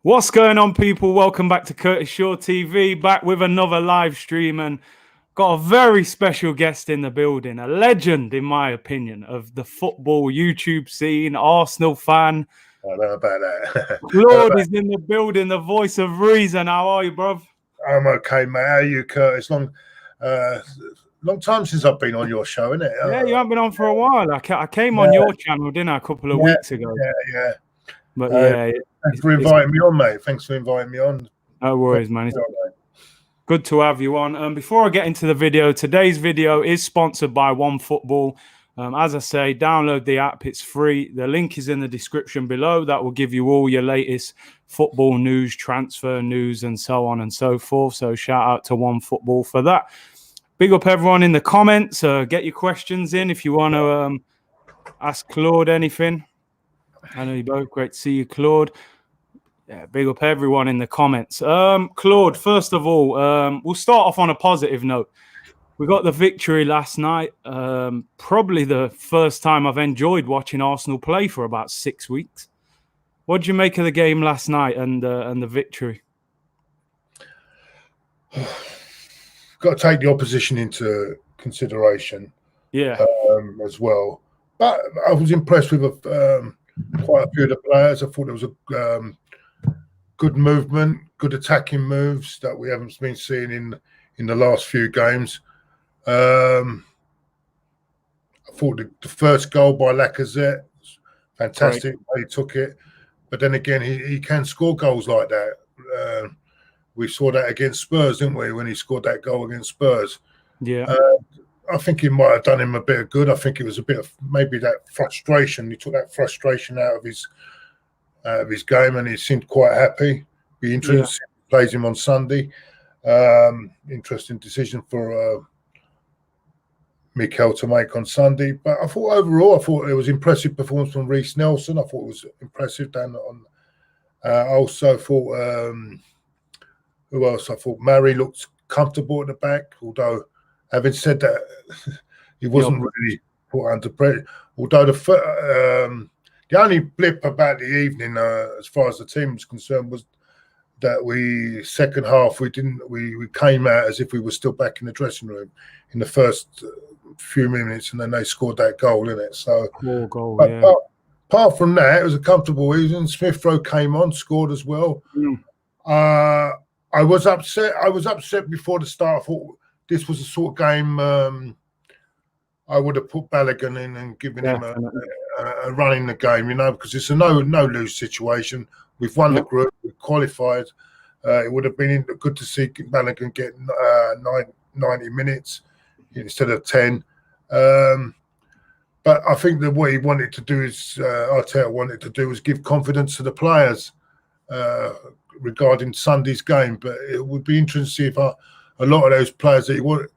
What's going on, people? Welcome back to Curtis Shaw TV, back with another live stream, and got a very special guest in the building, a legend, in my opinion, of the football YouTube scene, Arsenal fan. I don't know about that. Claude is in the building, the voice of reason. How are you, bruv? I'm okay, mate. How are you, Curtis? Long time since I've been on your show, isn't it? Yeah, you haven't been on for a while. I came on your channel, didn't I, a couple of weeks ago? Yeah. But thanks for inviting me on, mate. Thanks for inviting me on. No worries, man. It's good to have you on. Before I get into the video, today's video is sponsored by OneFootball. As I say, download the app. It's free. The link is in the description below. That will give you all your latest football news, transfer news, and so on and so forth. So shout out to OneFootball for that. Big up everyone in the comments. Get your questions in if you want to ask Claude anything. I know you both. Great to see you, Claude. Yeah, big up everyone in the comments. Claude, first of all, we'll start off on a positive note. We got the victory last night. Probably the first time I've enjoyed watching Arsenal play for about 6 weeks. What did you make of the game last night and the victory? Got to take the opposition into consideration, as well. But I was impressed with quite a few of the players. I thought there was a good movement, good attacking moves that we haven't been seeing in the last few games. I thought the first goal by Lacazette was fantastic. Right. He took it, but then again, he can score goals like that. We saw that against Spurs, didn't we? When he scored that goal against Spurs. Yeah. I think it might have done him a bit of good. I think it was a bit of maybe that frustration. He took that frustration out of his game, and he seemed quite happy. Be interesting to see if he plays him on Sunday. Interesting decision for Mikel to make on Sunday. But I thought overall, it was impressive performance from Reece Nelson. I thought it was impressive down on. Also thought who else? I thought Murray looked comfortable at the back, although having said that, he wasn't really put under pressure. Although the only blip about the evening, as far as the team was concerned, was that second half we came out as if we were still back in the dressing room in the first few minutes, and then they scored that goal, didn't it? So, apart from that, it was a comfortable evening. Smith Rowe came on, scored as well. I was upset. Before the start. I thought this was a sort of game I would have put Balogun in and given him a run in the game, because it's a no lose situation. We've won the group, we've qualified. It would have been good to see Balogun get 90 minutes instead of 10. But I think that what he wanted to do is Arteta wanted to do was give confidence to the players regarding Sunday's game. But it would be interesting to see if a lot of those players that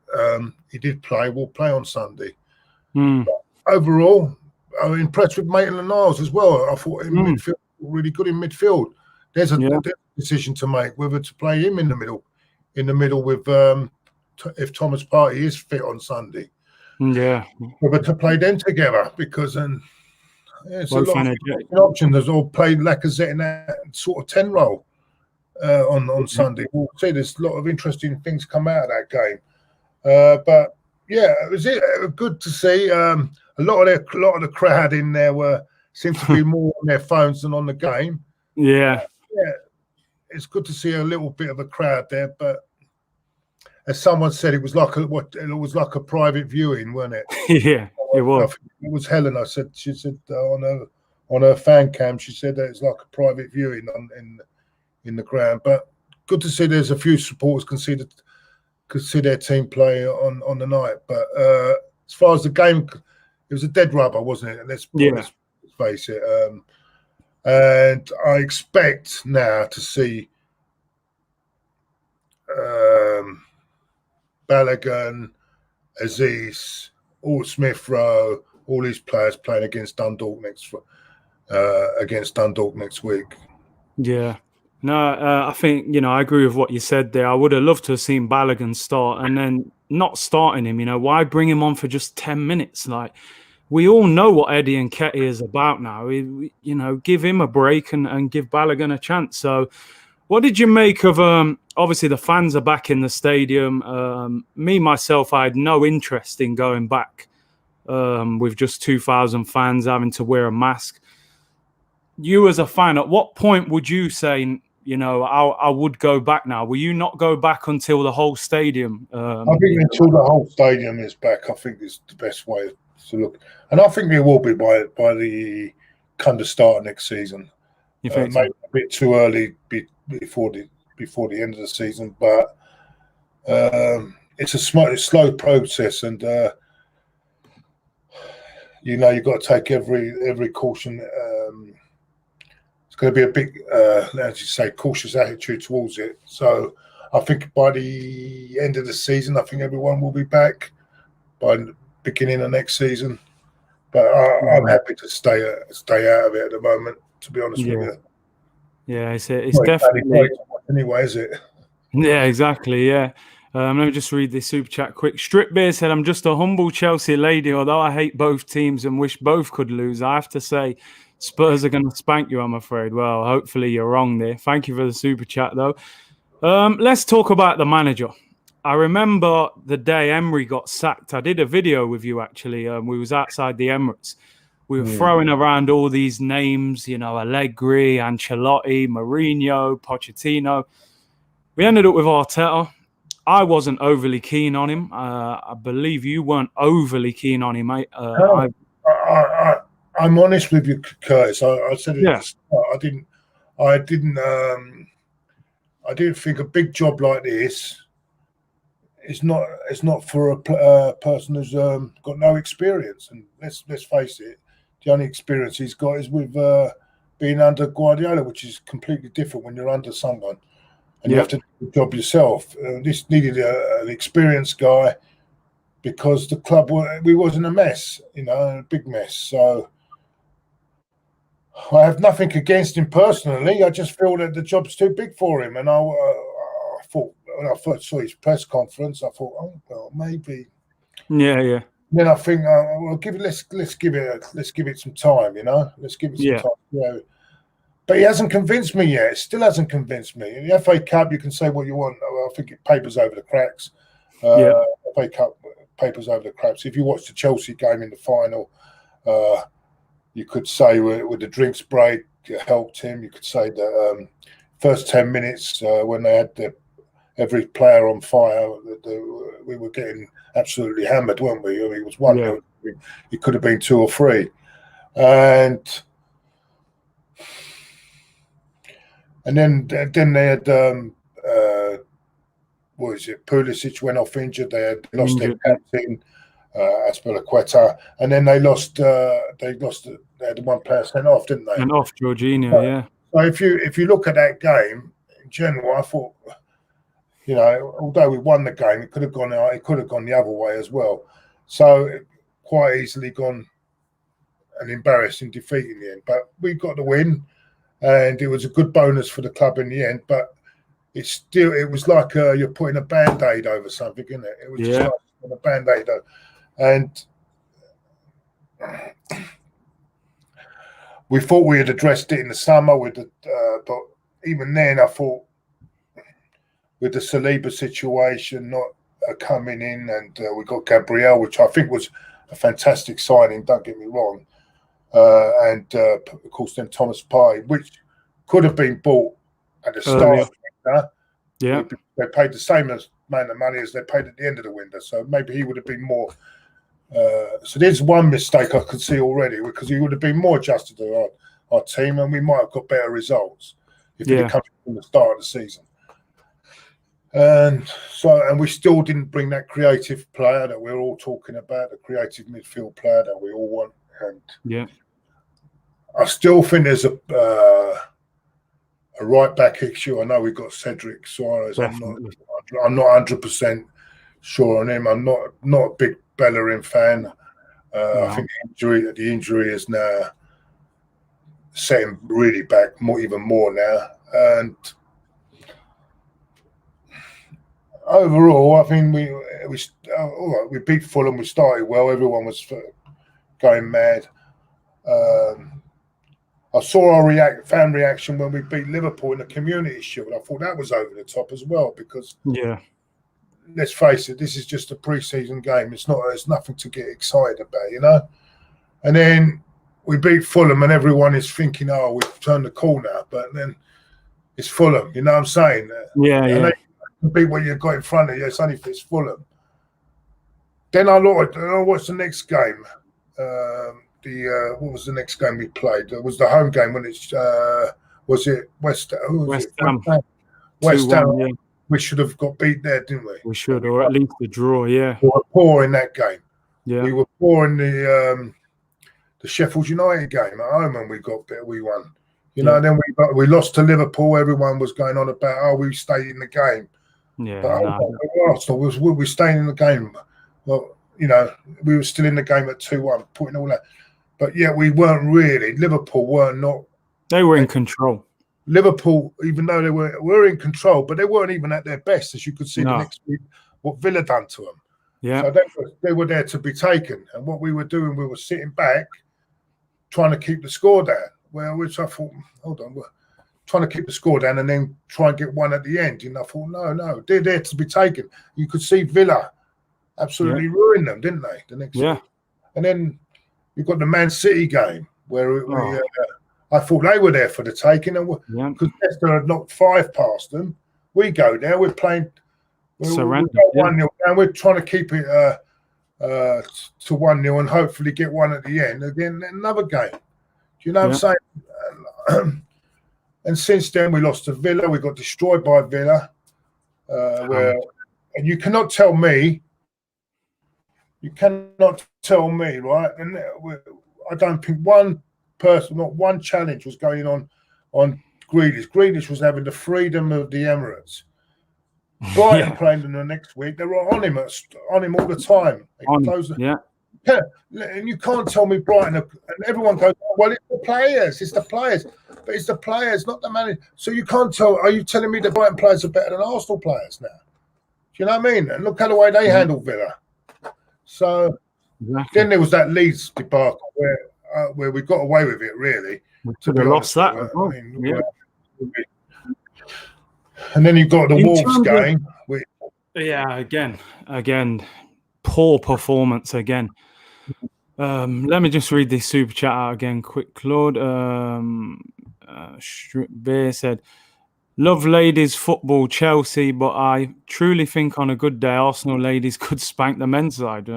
he did play will play on Sunday. Overall, I'm impressed with Maitland-Niles as well. I thought in midfield, really good in midfield. There's a decision to make whether to play him in the middle with if Thomas Partey is fit on Sunday. Whether to play them together, because it's a lot of options. There's all played Lacazette in that sort of 10 role on Sunday. We'll see. There's a lot of interesting things come out of that game. But yeah, it was good to see. A lot of the crowd in there seemed to be more on their phones than on the game. Yeah, it's good to see a little bit of a crowd there. But as someone said, it was like a private viewing, wasn't it? Yeah, it was. It was Helen. She said on her fan cam, she said that it's like a private viewing in the ground. But good to see there's a few supporters could see their team play on the night. But as far as the game, it was a dead rubber, wasn't it? Let's face it. And I expect now to see Balogun, Aziz, all Smith Rowe, all these players playing against Dundalk next week. Yeah. No, I think, I agree with what you said there. I would have loved to have seen Balogun start, and then not starting him, why bring him on for just 10 minutes? Like, we all know what Eddie Nketiah is about now. Give him a break and give Balogun a chance. So, what did you make of? Obviously, the fans are back in the stadium. Me myself, I had no interest in going back with just 2,000 fans having to wear a mask. You as a fan, at what point would you say, I would go back now? Will you not go back until the whole stadium? I think until the whole stadium is back, I think is the best way to look. And I think it will be by the kind of start of next season. You think maybe a bit too early before the end of the season, but it's a slow process, and you've got to take every caution. It's going to be a big, as you say, cautious attitude towards it. So I think by the end of the season, I think everyone will be back by the beginning of next season. But I'm happy to stay out of it at the moment, to be honest with you. Yeah, it's definitely anyway, is it? Yeah, exactly. Yeah. Let me just read this super chat quick. Strip Beer said, "I'm just a humble Chelsea lady. Although I hate both teams and wish both could lose, I have to say Spurs are going to spank you, I'm afraid." Well, hopefully you're wrong there. Thank you for the super chat, though. Let's talk about the manager. I remember the day Emery got sacked. I did a video with you, actually. We was outside the Emirates. We were throwing around all these names, Allegri, Ancelotti, Mourinho, Pochettino. We ended up with Arteta. I wasn't overly keen on him. I believe you weren't overly keen on him, mate. I'm honest with you, Curtis. I said it at the start. I didn't think a big job like this is not for a person who's got no experience. And let's face it, the only experience he's got is with being under Guardiola, which is completely different when you're under someone and you have to do the job yourself. This needed an experienced guy because the club wasn't a mess, a big mess. So I have nothing against him personally. I just feel that the job's too big for him. And I thought, when I first saw his press conference, I thought, oh well, maybe. Yeah. Then I think, well, let's give it some time, Let's give it some time. But he hasn't convinced me yet. It still hasn't convinced me. In the FA Cup, you can say what you want. I think it papers over the cracks. FA Cup papers over the cracks. If you watch the Chelsea game in the final, you could say with the drinks break, it helped him. You could say that first 10 minutes when they had every player on fire, we were getting absolutely hammered, weren't we? I mean, it was 1-0. It could have been 2 or 3. And then they had what is it? Pulisic went off injured. They had lost their captain, Azpilicueta, and then they had one player sent off, didn't they? And off Jorginho, yeah. So if you look at that game in general, I thought, although we won the game, it could have gone the other way as well. So it quite easily gone an embarrassing defeat in the end. But we got the win. And it was a good bonus for the club in the end, but it was like you're putting a Band-Aid over something, isn't it? It was just like putting a Band-Aid over. And we thought we had addressed it in the summer but even then I thought with the Saliba situation not coming in, and we got Gabriel, which I think was a fantastic signing, don't get me wrong. And of course, then Thomas Partey, which could have been bought at the start of the window. They paid the same amount of money as they paid at the end of the window, so maybe he would have been more. So there's one mistake I could see already, because he would have been more adjusted to our team, and we might have got better results if it had come from the start of the season. And we still didn't bring that creative player that we're all talking about, the creative midfield player that we all want. And I still think there's a right back issue. I know we've got Cedric Suarez. Definitely. I'm not 100% sure on him. I'm not a big Bellerin fan. I think the injury is now setting really back even more now. And overall, I think we beat Fulham. We started well. Everyone was going mad. I saw our fan reaction when we beat Liverpool in the Community Shield. I thought that was over the top as well because, let's face it, this is just a pre-season game. It's nothing to get excited about, you know. And then we beat Fulham, and everyone is thinking, "Oh, we've turned the corner," but then it's Fulham. You know what I'm saying? Yeah. Beat what you got in front of you. It's only if it's Fulham. Then I watched the next game. What was the next game we played? It was the home game when it's was it West Ham? West Ham. Yeah. We should have got beat there, didn't we? We should, or at least a draw. Yeah. We were poor in that game. Yeah. We were poor in the Sheffield United game at home, and we won. You know, and then we lost to Liverpool. Everyone was going on about, we stayed in the game. Yeah. But we staying in the game. Well, you know, we were still in the game at 2-1, putting all that. But yeah, we weren't really. Liverpool They were in control. Liverpool, even though they were in control, but they weren't even at their best, as you could see the next week, what Villa done to them. Yeah. So they were there to be taken. And what we were doing, we were sitting back, trying to keep the score down. Which I thought, hold on, we're trying to keep the score down and then try and get one at the end. And I thought, no, they're there to be taken. You could see Villa absolutely ruin them, didn't they? The next week. And then you've got the Man City game where I thought they were there for the taking, and because Leicester had knocked 5 past them, we go there. We're playing. Surrender. 1-0 down. We're trying to keep it to 1-0 and hopefully get one at the end. Again, another game. Do you know what I'm saying? And since then, we lost to Villa. We got destroyed by Villa. And you cannot tell me. Right? And I don't think one person, not one challenge was going on Grealish. Grealish was having the freedom of the Emirates. Brighton playing them the next week. They were on him all the time. And you can't tell me Brighton, and everyone goes, well, it's the players. But it's the players, not the manager. So you can't tell. Are you telling me the Brighton players are better than Arsenal players now? Do you know what I mean? And look at the way they handle Villa. So then there was that Leeds debacle where we got away with it, really. We could have lost that. And then you got the Wolves game. Again, poor performance again. Let me just read this super chat out again quick, Claude. Bear said, love ladies football, Chelsea, but I truly think on a good day Arsenal ladies could spank the men's side.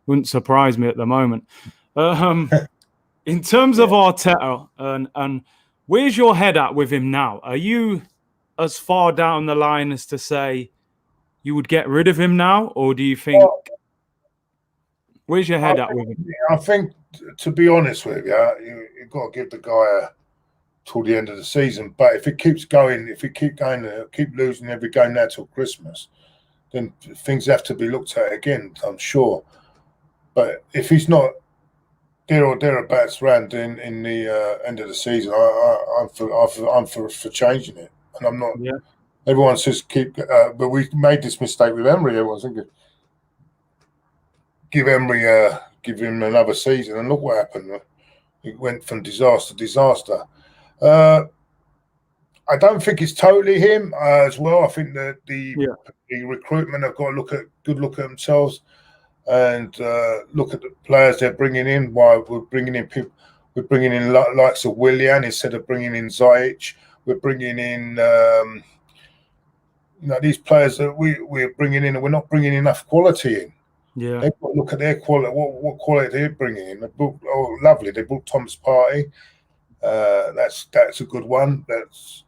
Wouldn't surprise me at the moment. In terms of Arteta, and where's your head at with him now? Are you as far down the line as to say you would get rid of him now, or do you think? Where's your head at with him? I think, to be honest with you, you've got to give the guy till the end of the season. But if it keeps going, keep losing every game now till Christmas, then things have to be looked at again, I'm sure. But if he's not there or thereabouts around in the end of the season, I'm for changing it, and I'm not. Yeah. Everyone says keep, but we made this mistake with Emery. Everyone's thinking give him another season, and look what happened. It went from disaster to disaster. I don't think it's totally him as well. I think that the recruitment have got to good look at themselves and look at the players they're bringing in. While we're bringing in people, we're bringing in likes of Willian instead of bringing in Ziyech. We're bringing in these players that we're bringing in, and we're not bringing enough quality in. Yeah, they've got to look at their quality. What quality they're bringing in? They brought, lovely. They brought Thomas Partey. That's a good one. That's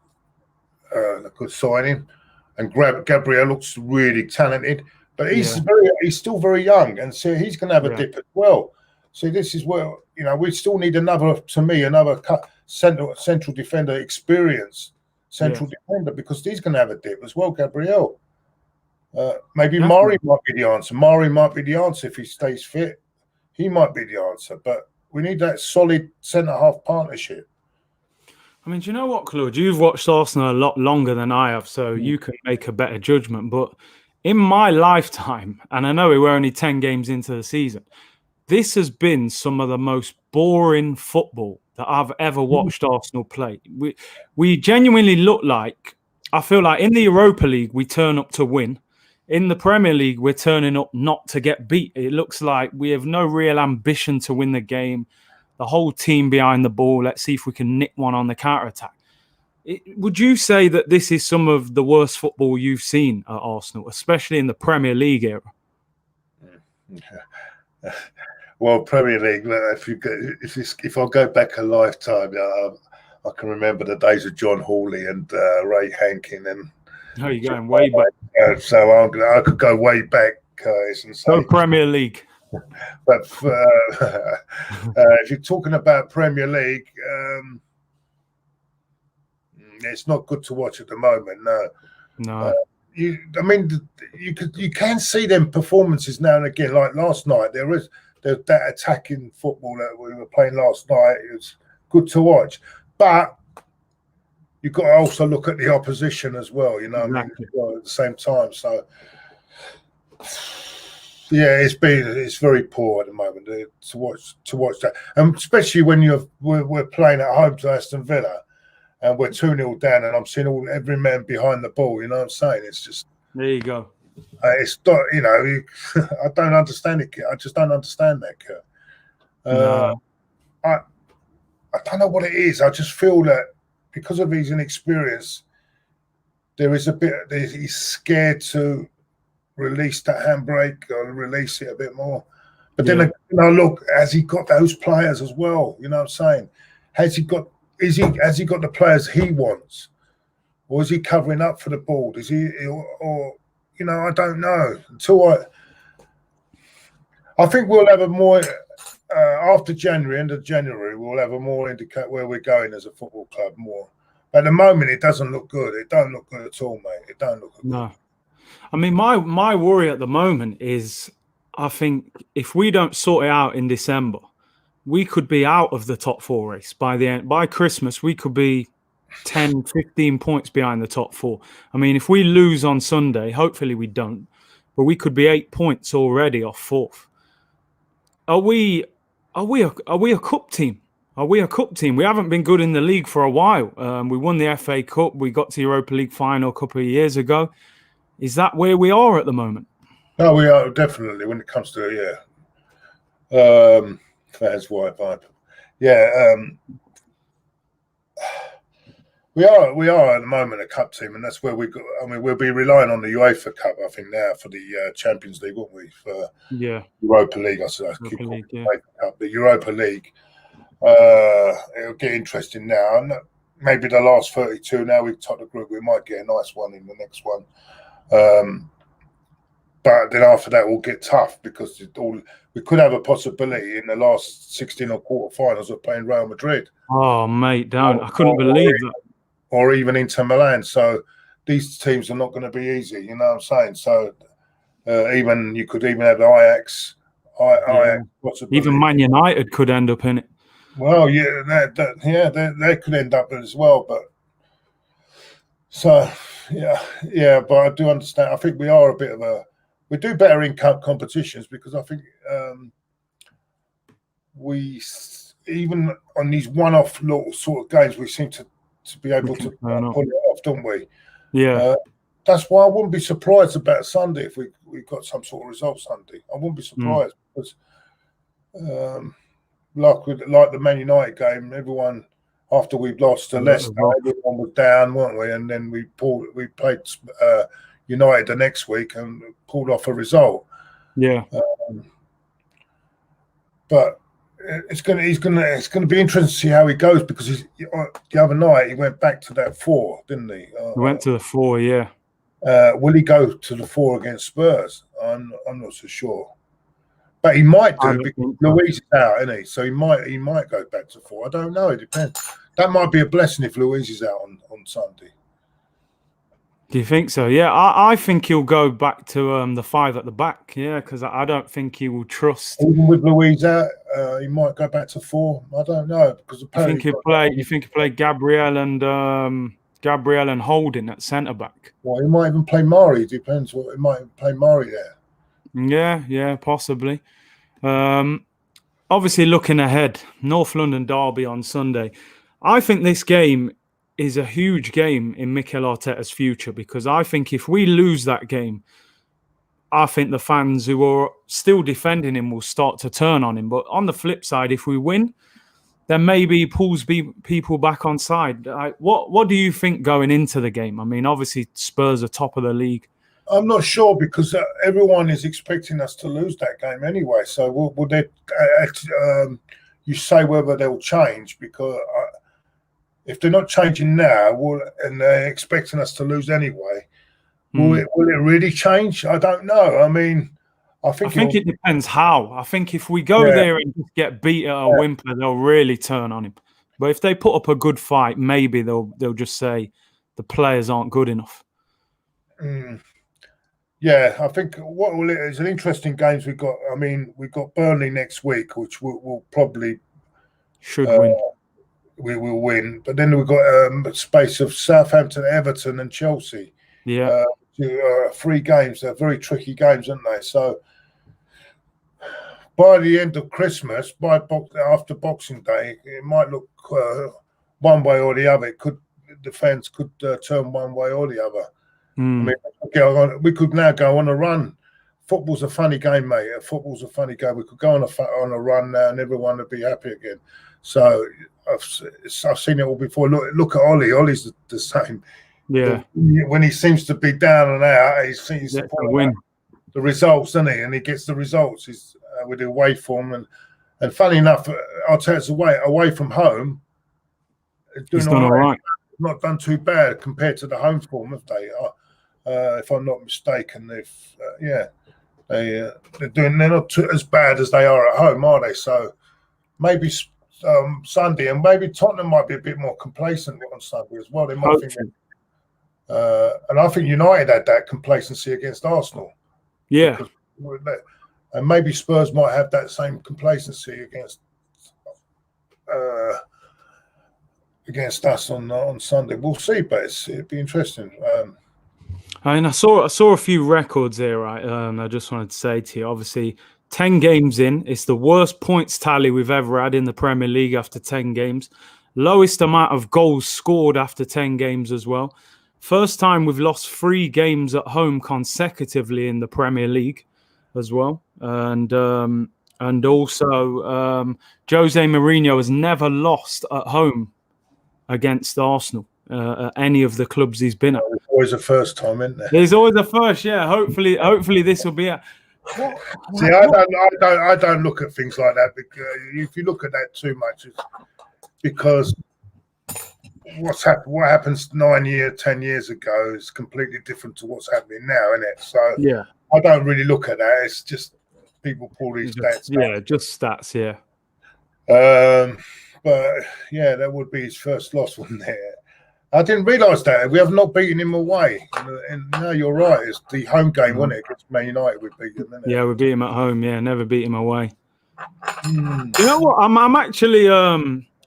a good signing. And Gabriel looks really talented, but he's still very young, and so he's going to have a dip as well. So this is where we still need another central defender experience, defender, because he's going to have a dip as well. Gabriel. Maybe Murray might be the answer. Murray might be the answer if he stays fit. He might be the answer, but we need that solid centre-half partnership. I mean, do you know what, Claude? You've watched Arsenal a lot longer than I have, so you can make a better judgment. But in my lifetime, and I know we're only 10 games into the season, this has been some of the most boring football that I've ever watched Arsenal play. We genuinely look like, I feel like in the Europa League, we turn up to win. In the Premier League, we're turning up not to get beat. It looks like we have no real ambition to win the game. The whole team behind the ball, let's see if we can nick one on the counter-attack. Would you say that this is some of the worst football you've seen at Arsenal, especially in the Premier League era? Well, Premier League. If I go back a lifetime, I can remember the days of John Hawley and Ray Hankin. And oh, you're going way back. So I could go way back, Curtis, and say Premier League. But if you're talking about Premier League, it's not good to watch at the moment. No. You can see them performances now and again. Like last night, there's that attacking football that we were playing last night. It was good to watch, but you've got to also look at the opposition as well. Exactly. At the same time. So yeah, it's very poor at the moment to watch that, and especially when we're playing at home to Aston Villa. And we're 2-0 down, and I'm seeing every man behind the ball. You know what I'm saying? It's just there you go. It's not, I don't understand it. I just don't understand that, Kurt. No. I don't know what it is. I just feel that because of his inexperience, there is a bit. He's scared to release that handbrake or release it a bit more. But then, look, has he got those players as well? You know what I'm saying? Has he got the players he wants, or is he covering up for the ball? Does he, or I don't know. I think we'll have a more after January, end of January, we'll have a more indicate where we're going as a football club more. At the moment, it doesn't look good. It don't look good at all, mate. It don't look good. No, I mean my worry at the moment is I think if we don't sort it out in December, we could be out of the top 4 race by Christmas. We could be 10, 15 points behind the top 4. I mean, if we lose on Sunday, hopefully we don't, but we could be 8 points already off 4th. Are we a cup team? Are we a cup team? We haven't been good in the league for a while. We won the FA Cup. We got to Europa League final a couple of years ago. Is that where we are at the moment? No, we are definitely when it comes to fans wide vibe. Yeah, we are at the moment a cup team, and that's where we got. I mean, we'll be relying on the UEFA Cup, I think, now for the Champions League, won't we? For Europa League, the Europa League. It'll get interesting now, and maybe the last 32. Now we've topped the group, we might get a nice one in the next one. But then after that, we'll get tough because we could have a possibility in the last 16 or quarterfinals of playing Real Madrid. Oh, mate, don't. I couldn't believe that. Or even Inter Milan. So these teams are not going to be easy, you know what I'm saying? So you could even have Ajax. Even Man United could end up in it. Well, yeah, they could end up as well. But so, yeah, but I do understand. I think we are a bit of we do better in cup competitions because I think we, even on these one-off little sort of games, we seem to be able to pull it off, don't we? Yeah. That's why I wouldn't be surprised about Sunday if we got some sort of result Sunday. I wouldn't be surprised because, like the Man United game, everyone after we lost to Leicester, everyone was down, weren't we? And then we played United the next week and pulled off a result. Yeah. But it's going to be interesting to see how he goes because the other night he went back to that 4, didn't he? He went to the 4, yeah. Will he go to the 4 against Spurs? I'm not so sure, but he might do because Luis is out, isn't he? So he might go back to 4. I don't know. It depends. That might be a blessing if Luis is out on Sunday. Do you think so? Yeah, I think he'll go back to the 5 at the back. Yeah, because I don't think he will trust. Even with Luis out, he might go back to 4. I don't know because you think he'll play Gabriel and Holding at centre back? Well, he might even play Murray. It depends. He might play Murray there. Yeah, possibly. obviously looking ahead, North London derby on Sunday. I think this game is a huge game in Mikel Arteta's future, because I think if we lose that game, I think the fans who are still defending him will start to turn on him. But on the flip side, if we win, then maybe he pulls people back on side. What do you think going into the game? I mean, obviously Spurs are top of the league. I'm not sure, because everyone is expecting us to lose that game anyway. So will they? You say whether they'll change, because if they're not changing now, and they're expecting us to lose anyway, will it really change? I don't know. I mean, I think it depends how. I think if we go there and just get beat at a whimper, they'll really turn on him. But if they put up a good fight, maybe they'll just say the players aren't good enough. Yeah, I think it's an interesting games we've got. I mean, we've got Burnley next week, which we'll probably win. We will win, but then we've got a space of Southampton, Everton, and Chelsea. Yeah, 3 games. They're very tricky games, aren't they? So by the end of Christmas, after Boxing Day, it might look one way or the other. The fans could turn one way or the other. I mean, we could now go on a run. Football's a funny game, mate. Football's a funny game. We could go on a run now, and everyone would be happy again. So I've seen it all before. Look at Ollie. Ollie's the same. Yeah. When he seems to be down and out, he seems to win the results, doesn't he? And he gets the results. He's with the away form, and funny enough, Arteta's away from home. He's done all right. Not done too bad compared to the home form, have they? If I'm not mistaken, they're not as bad as they are at home, are they? So maybe Sunday, and maybe Tottenham might be a bit more complacent on Sunday as well. They might think, and I think United had that complacency against Arsenal. Yeah, and maybe Spurs might have that same complacency against us on Sunday. We'll see, but it'd be interesting. And I saw a few records here, right? I just wanted to say to you, obviously, 10 games in, it's the worst points tally we've ever had in the Premier League after 10 games. Lowest amount of goals scored after 10 games as well. First time we've lost 3 games at home consecutively in the Premier League as well. And also, Jose Mourinho has never lost at home against Arsenal. Any of the clubs he's been at. There's always a first time, isn't there? There's always a first, yeah. Hopefully this will be a. See, I don't look at things like that, because if you look at that too much, it's because what happens 10 years ago is completely different to what's happening now, isn't it? So yeah, I don't really look at that. It's just people pull these stats. Yeah, just stats, yeah. But yeah, that would be his first loss, wouldn't it? I didn't realise that. We have not beaten him away. And no, you're right. It's the home game, wasn't it? Against Man United, we beat him, isn't it? Yeah, we beat him at home. Yeah, never beat him away. You know what? I'm actually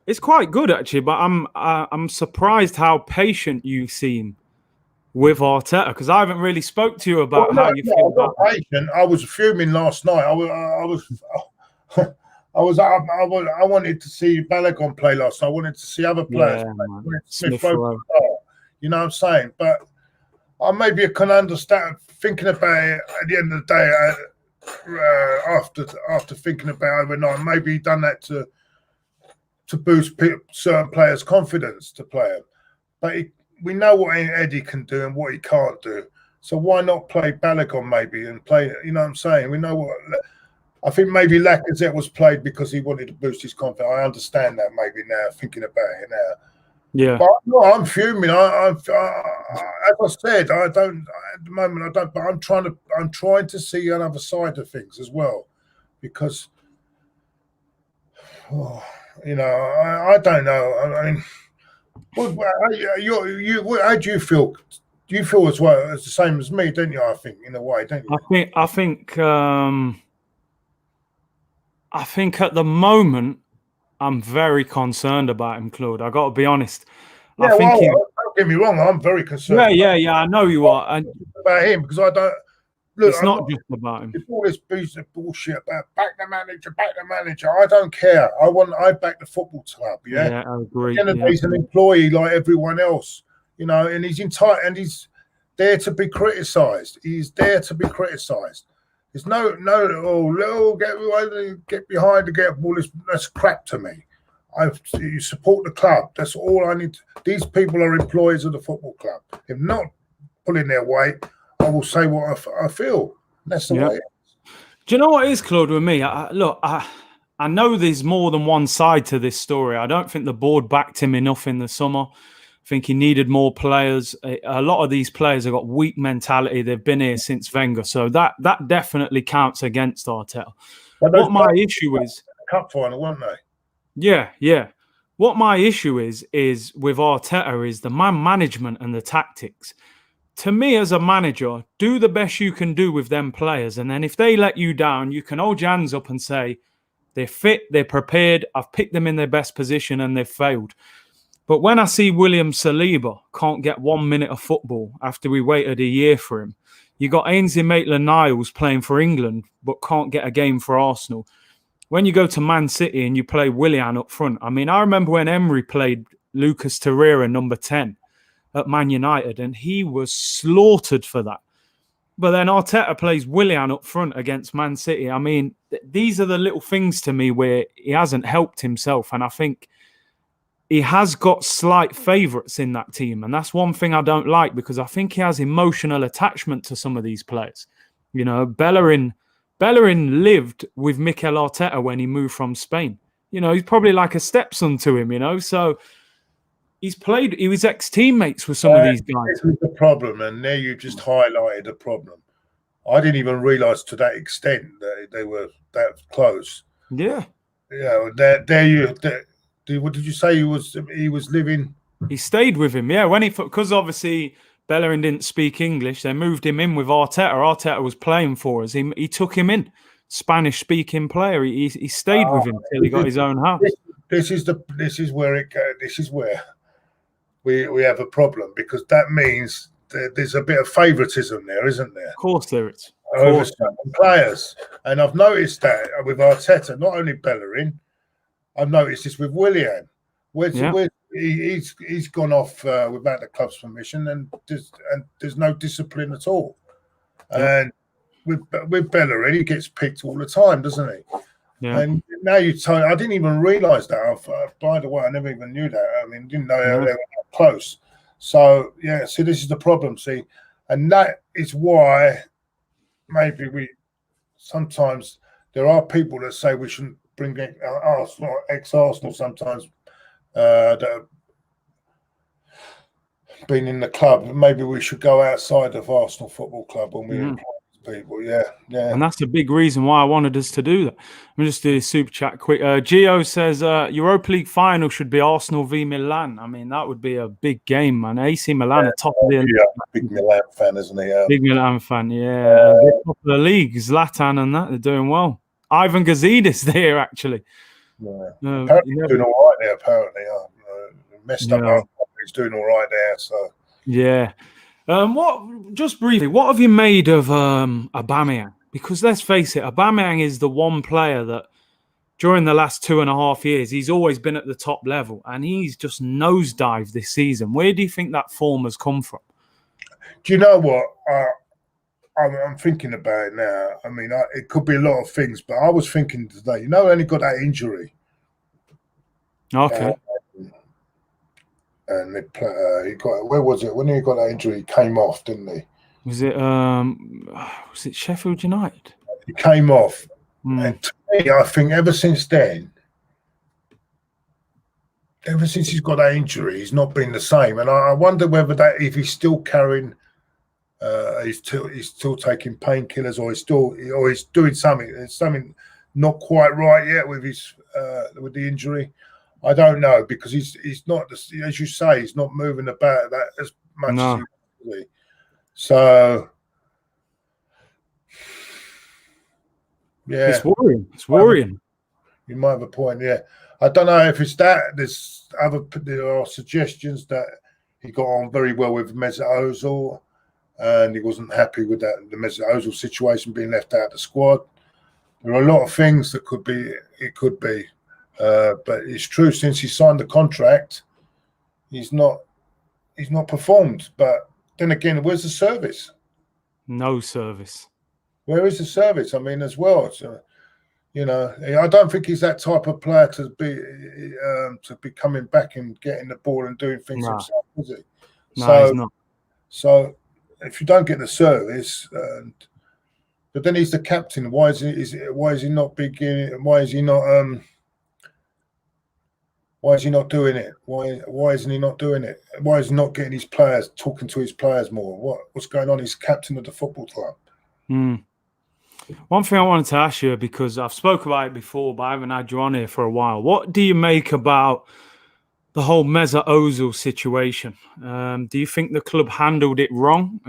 it's quite good actually, but I'm surprised how patient you seem with Arteta, because I haven't really spoke to you about how you feel about patient. I was fuming last night. I wanted to see Balogun play last night. I wanted to see other players play. Smith Rowe. You know what I'm saying? But maybe I can understand thinking about it at the end of the day, after thinking about it overnight. Maybe he done that to boost certain players' confidence to play them. But we know what Eddie can do and what he can't do. So why not play Balogun maybe and play? You know what I'm saying? We know what. I think maybe Lacazette was played because he wanted to boost his confidence. I understand that maybe now, thinking about it now. Yeah. But no, I'm fuming. As I said, I don't at the moment. I don't. But I'm trying to see another side of things as well, because I don't know. I mean, how do you feel? Do you feel as well as the same as me? Don't you? I think in a way, don't you? I think at the moment I'm very concerned about him, Claude. I got to be honest. Yeah, don't get me wrong. I'm very concerned. Yeah. I know you are. About him, because I don't. look, It's I'm not not. just about him. It's all this bullshit about back the manager, back the manager. I don't care. I back the football club. Yeah. Yeah, I At agree. the end of the Yeah. day, he's an employee like everyone else, you know, and he's entitled and he's there to be criticised. He's there to be criticised. There's get behind the get ball. That's crap to me. You support the club. That's all I need. These people are employees of the football club. If not pulling their weight, I will say what I feel. That's the way. Do you know what it is, Claude, with me? I know there's more than one side to this story. I don't think the board backed him enough in the summer. I think he needed more players. A lot of these players have got weak mentality. They've been here since Wenger. So that definitely counts against Arteta. What my issue is... Cup final, weren't they? Yeah, yeah. What my issue is with Arteta is the man management and the tactics. To me, as a manager, do the best you can do with them players. And then if they let you down, you can hold your hands up and say, they're fit, they're prepared, I've picked them in their best position and they've failed. But when I see William Saliba can't get 1 minute of football after we waited a year for him, you got Ainsley Maitland-Niles playing for England but can't get a game for Arsenal. When you go to Man City and you play Willian up front, I mean, I remember when Emery played Lucas Torreira, number 10, at Man United, and he was slaughtered for that. But then Arteta plays Willian up front against Man City. I mean, these are the little things to me where he hasn't helped himself. And I think he has got slight favourites in that team. And that's one thing I don't like, because I think he has emotional attachment to some of these players. You know, Bellerin lived with Mikel Arteta when he moved from Spain. You know, he's probably like a stepson to him, you know. So he was ex-teammates with some of these guys. This is the problem, and there you just highlighted the problem. I didn't even realise to that extent that they were that close. Yeah. Yeah, what did you say he was living? He stayed with him, yeah. Because obviously Bellerin didn't speak English, they moved him in with Arteta. Arteta was playing for us. He took him in, Spanish-speaking player. He stayed with him till he got his own house. This is where we have a problem, because that means there's a bit of favouritism there, isn't there? Of course there is. Over certain players. And I've noticed that with Arteta, not only Bellerin, I've noticed this with Willian. He's gone off without the club's permission, and there's no discipline at all. Yeah. And with Bellerin, he gets picked all the time, doesn't he? Yeah. And now I didn't even realise that. By the way, I never even knew that. I mean, didn't know they were that close. So yeah, see, this is the problem. See, and that is why maybe sometimes there are people that say we shouldn't bring Arsenal, ex-Arsenal sometimes that have been in the club. Maybe we should go outside of Arsenal Football Club when we employ people. Yeah. And that's a big reason why I wanted us to do that. Let me just do a super chat quick. Gio says Europa League final should be Arsenal v Milan. I mean, that would be a big game, man. AC Milan are top of the league. Big Milan fan, isn't he? Big Milan fan, yeah. They're top of the league. Zlatan and that, they're doing well. Ivan Gazidis there, actually. Yeah. Apparently he's doing all right there, apparently. Messed up. He's doing all right there, so. Yeah. Just briefly, what have you made of Aubameyang? Because let's face it, Aubameyang is the one player that during the last 2.5 years, he's always been at the top level, and he's just nosedived this season. Where do you think that form has come from? Do you know what? I'm thinking about it now. I mean, it could be a lot of things, but I was thinking today, you know, when he got that injury. Okay. And he got, where was it? When he got that injury, he came off, didn't he? Was it Sheffield United? He came off. And to me, I think ever since then, ever since he's got that injury, he's not been the same. And I wonder whether if he's still carrying, he's still taking painkillers, or he's doing something. There's something not quite right yet with with the injury. I don't know, because he's not, as you say, he's not moving about that as much as he was. So, yeah. It's worrying. It's worrying. You might have a point, yeah. I don't know if it's that. There are suggestions that he got on very well with Mesut Ozil. and he wasn't happy with that, the Mesut Ozil situation being left out of the squad. There are a lot of things that it could be, but it's true. Since he signed the contract, he's not performed. But then again, where's the service? No service. Where is the service? I mean, as well. So, I don't think he's that type of player to be coming back and getting the ball and doing things himself, is he? No, he's not. So if you don't get the service, but then he's the captain. Why is he not beginning? Why is he not doing it? Why isn't he not doing it? Why is he not getting his players, talking to his players more? What's going on? He's captain of the football club. One thing I wanted to ask you, because I've spoken about it before, but I haven't had you on here for a while. What do you make about the whole Mesut Ozil situation? Do you think the club handled it wrong,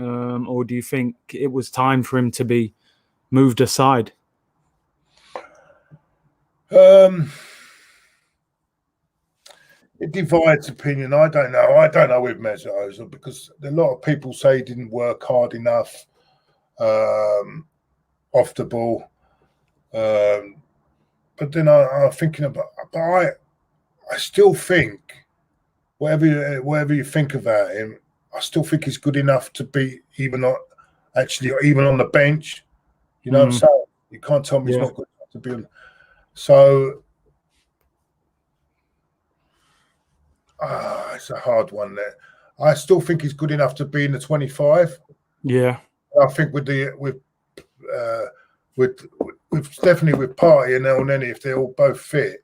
or do you think it was time for him to be moved aside? It divides opinion. I don't know. I don't know with Mesut Ozil, because a lot of people say he didn't work hard enough off the ball. But then I'm thinking about. But I still think, whatever you think about him, I still think he's good enough to be even on the bench. You know what I'm saying? You can't tell me he's not good enough to be on. So it's a hard one there. I still think he's good enough to be in the 25. Yeah. I think with definitely with Partey and Elneny, if they're all both fit.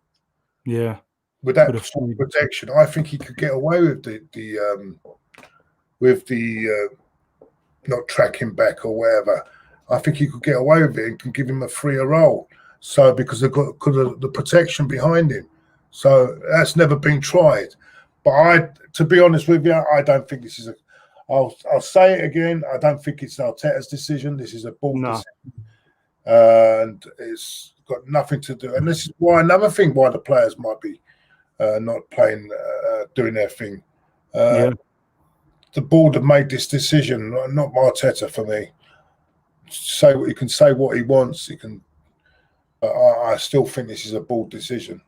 Yeah. With that protection, I think he could get away with the not tracking back or whatever. I think he could get away with it and can give him a freer role. So because they've got the protection behind him, so that's never been tried. But to be honest with you, I don't think this is a. I'll say it again. I don't think it's Arteta's decision. This is a board decision, and it's got nothing to do. And this is why another thing why the players might be not playing, doing their thing. The board have made this decision, not Arteta for me. He can say what he wants. He can. I still think this is a board decision.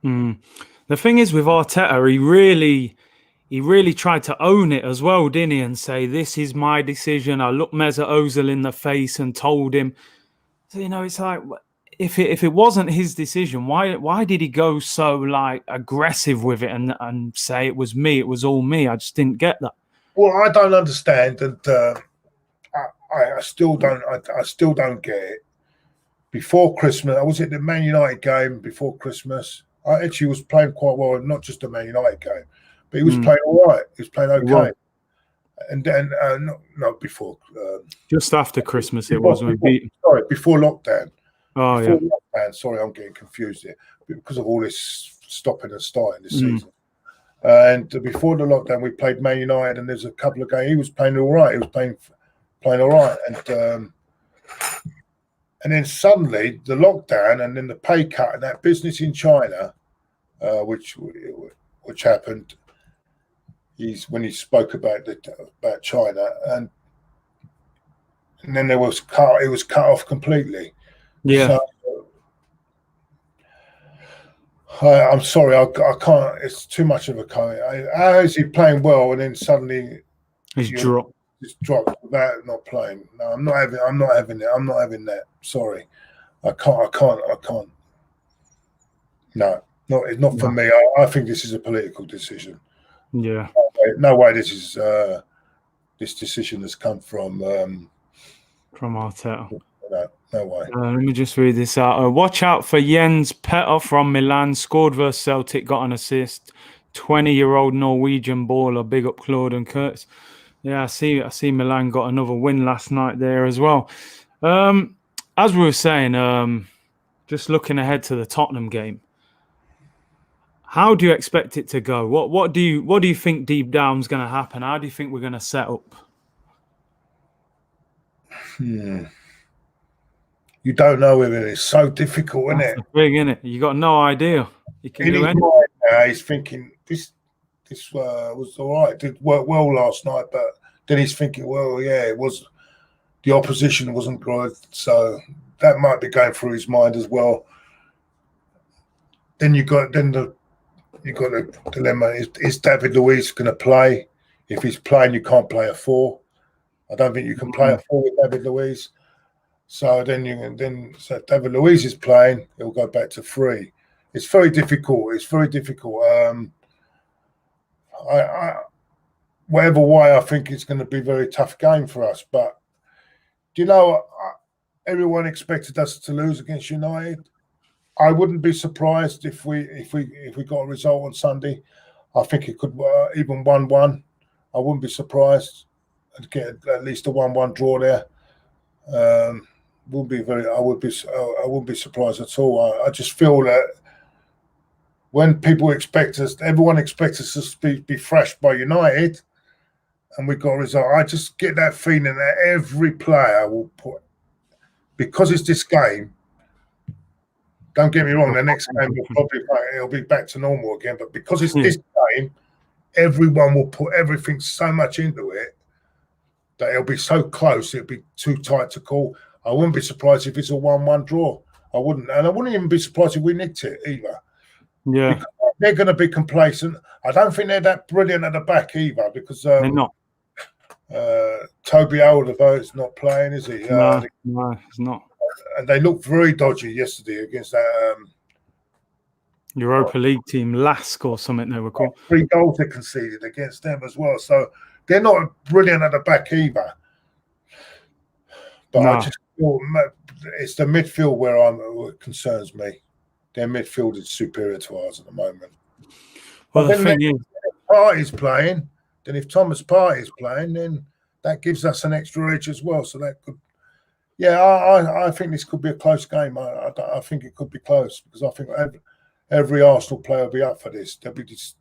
The thing is with Arteta, he really tried to own it as well, didn't he? And say, "This is my decision." I looked Mesut Ozil in the face and told him. So it's like, if it wasn't his decision, why did he go so like aggressive with it and say it was me, it was all me? I just didn't get that. Well, I don't understand, and I still don't get it. Before Christmas, I was at the Man United game before Christmas. I actually was playing quite well, not just the Man United game, but he was playing all right. He was playing okay. Well, and then, not before. Just after Christmas, before lockdown. Oh, before lockdown. Sorry, I'm getting confused here because of all this stopping and starting this season. And before the lockdown, we played Man United, and there's a couple of games. He was playing all right. He was playing all right, and then suddenly the lockdown, and then the pay cut, and that business in China, which happened. When he spoke about China, and then it was cut off completely. Yeah. So, I'm sorry, I can't. It's too much of a comment. How is he playing well, and then suddenly he's dropped without not playing? No, I'm not having it. I'm not having that. Sorry, I can't. No, not for me. I think this is a political decision. Yeah. No way. This decision has come from Arteta. No way. Let me just read this out. Watch out for Jens Petter from Milan. Scored versus Celtic, got an assist. 20-year-old Norwegian baller. Big up Claude and Kurtz. Yeah, I see Milan got another win last night there as well. As we were saying, just looking ahead to the Tottenham game, how do you expect it to go? What do you think deep down is going to happen? How do you think we're going to set up? You don't know with it. It's so difficult, isn't it? Big, isn't it? You got no idea. You can do anything. He's thinking this was all right. Did work well last night, but then he's thinking, well, yeah, it was the opposition wasn't good, so that might be going through his mind as well. Then you got the dilemma: is David Luiz going to play? If he's playing, you can't play a 4. I don't think you can play a 4 with David Luiz. So so if David Luiz is playing, he'll go back to 3. It's very difficult. It's very difficult. Whatever way, I think it's going to be a very tough game for us. But you know, everyone expected us to lose against United. I wouldn't be surprised if we got a result on Sunday. I think it could even 1-1. I wouldn't be surprised to get at least a 1-1 draw there. I wouldn't be surprised at all. I just feel that when people everyone expects us to be thrashed by United, and we got a result. I just get that feeling that every player will put, because it's this game. Don't get me wrong, the next game it'll be back to normal again. But because it's this game, everyone will put everything so much into it that it'll be so close, it'll be too tight to call. I wouldn't be surprised if it's a 1-1 draw. I wouldn't, and I wouldn't even be surprised if we nicked it either. Yeah, because they're going to be complacent. I don't think they're that brilliant at the back either, because they're not. Toby Alderweireld is not playing, is he? No, he's not. And they looked very dodgy yesterday against that Europa League team, Lask or something they were called. 3 goals they conceded against them as well. So they're not brilliant at the back either. But I just feel it's the midfield where concerns me. Their midfield is superior to ours at the moment. Well, the thing is, Partey's playing. Then if Thomas Partey's playing, then that gives us an extra edge as well. So that could, I think this could be a close game. I think it could be close, because I think every Arsenal player will be up for this. There'll be this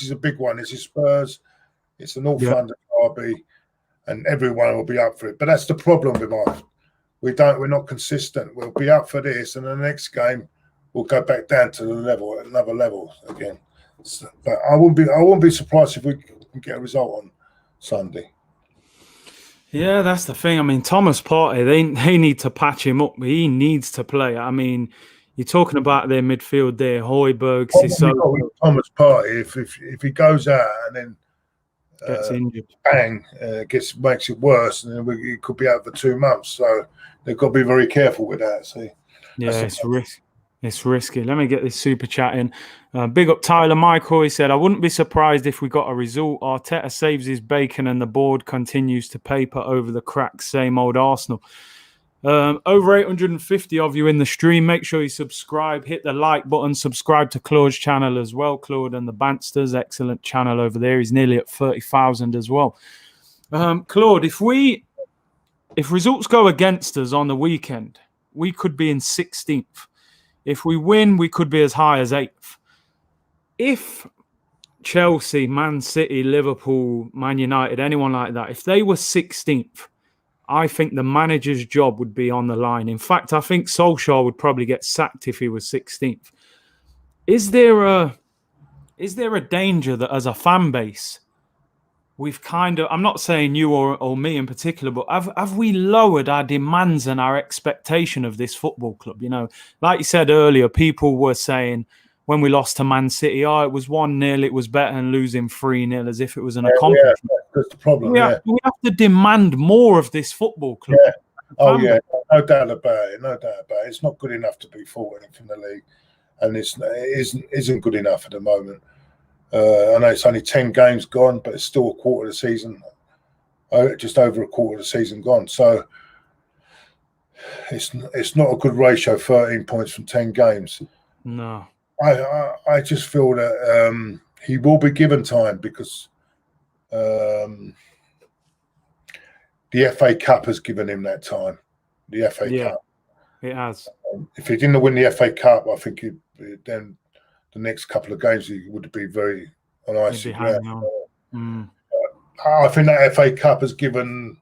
is a big one. This is Spurs. It's a North London derby, and everyone will be up for it. But that's the problem with us. We're not consistent. We'll be up for this, and the next game we'll go back down to another level again. So, but I wouldn't be surprised if we can get a result on Sunday. Yeah, that's the thing. I mean, Thomas Partey, they need to patch him up. He needs to play. I mean, you're talking about their midfield there, Højbjerg, Sissoko. Thomas Partey, if he goes out and then gets injured, bang, makes it worse, and then he could be out for 2 months. So they've got to be very careful with that. So yeah, it's risky. Let me get this super chat in. Big up Tyler Michael. He said, I wouldn't be surprised if we got a result. Arteta saves his bacon and the board continues to paper over the cracks. Same old Arsenal. Over 850 of you in the stream. Make sure you subscribe. Hit the like button. Subscribe to Claude's channel as well. Claude and the Bansters. Excellent channel over there. He's nearly at 30,000 as well. Claude, if results go against us on the weekend, we could be in 16th. If we win, we could be as high as 8th. If Chelsea, Man City, Liverpool, Man United, anyone like that, if they were 16th, I think the manager's job would be on the line. In fact, I think Solskjaer would probably get sacked if he was 16th. Is there a danger that as a fan base, we've kind of, I'm not saying you or me in particular, but have we lowered our demands and our expectation of this football club? You know, like you said earlier, people were saying when we lost to Man City, it was 1-0, it was better than losing 3-0 as if it was an accomplishment. Yeah, that's the problem. We have to demand more of this football club. Yeah. Oh, yeah, no doubt about it. No doubt about it. It's not good enough to be 14th in the league, and it isn't good enough at the moment. I know it's only 10 games gone, but it's still a quarter of the season, just over a quarter of the season gone. So it's not a good ratio, 13 points from 10 games. No. I just feel that he will be given time, because the FA Cup has given him that time. The FA Cup. It has. If he didn't win the FA Cup, I think then the next couple of games he would be very on icy ground. I think that FA Cup has given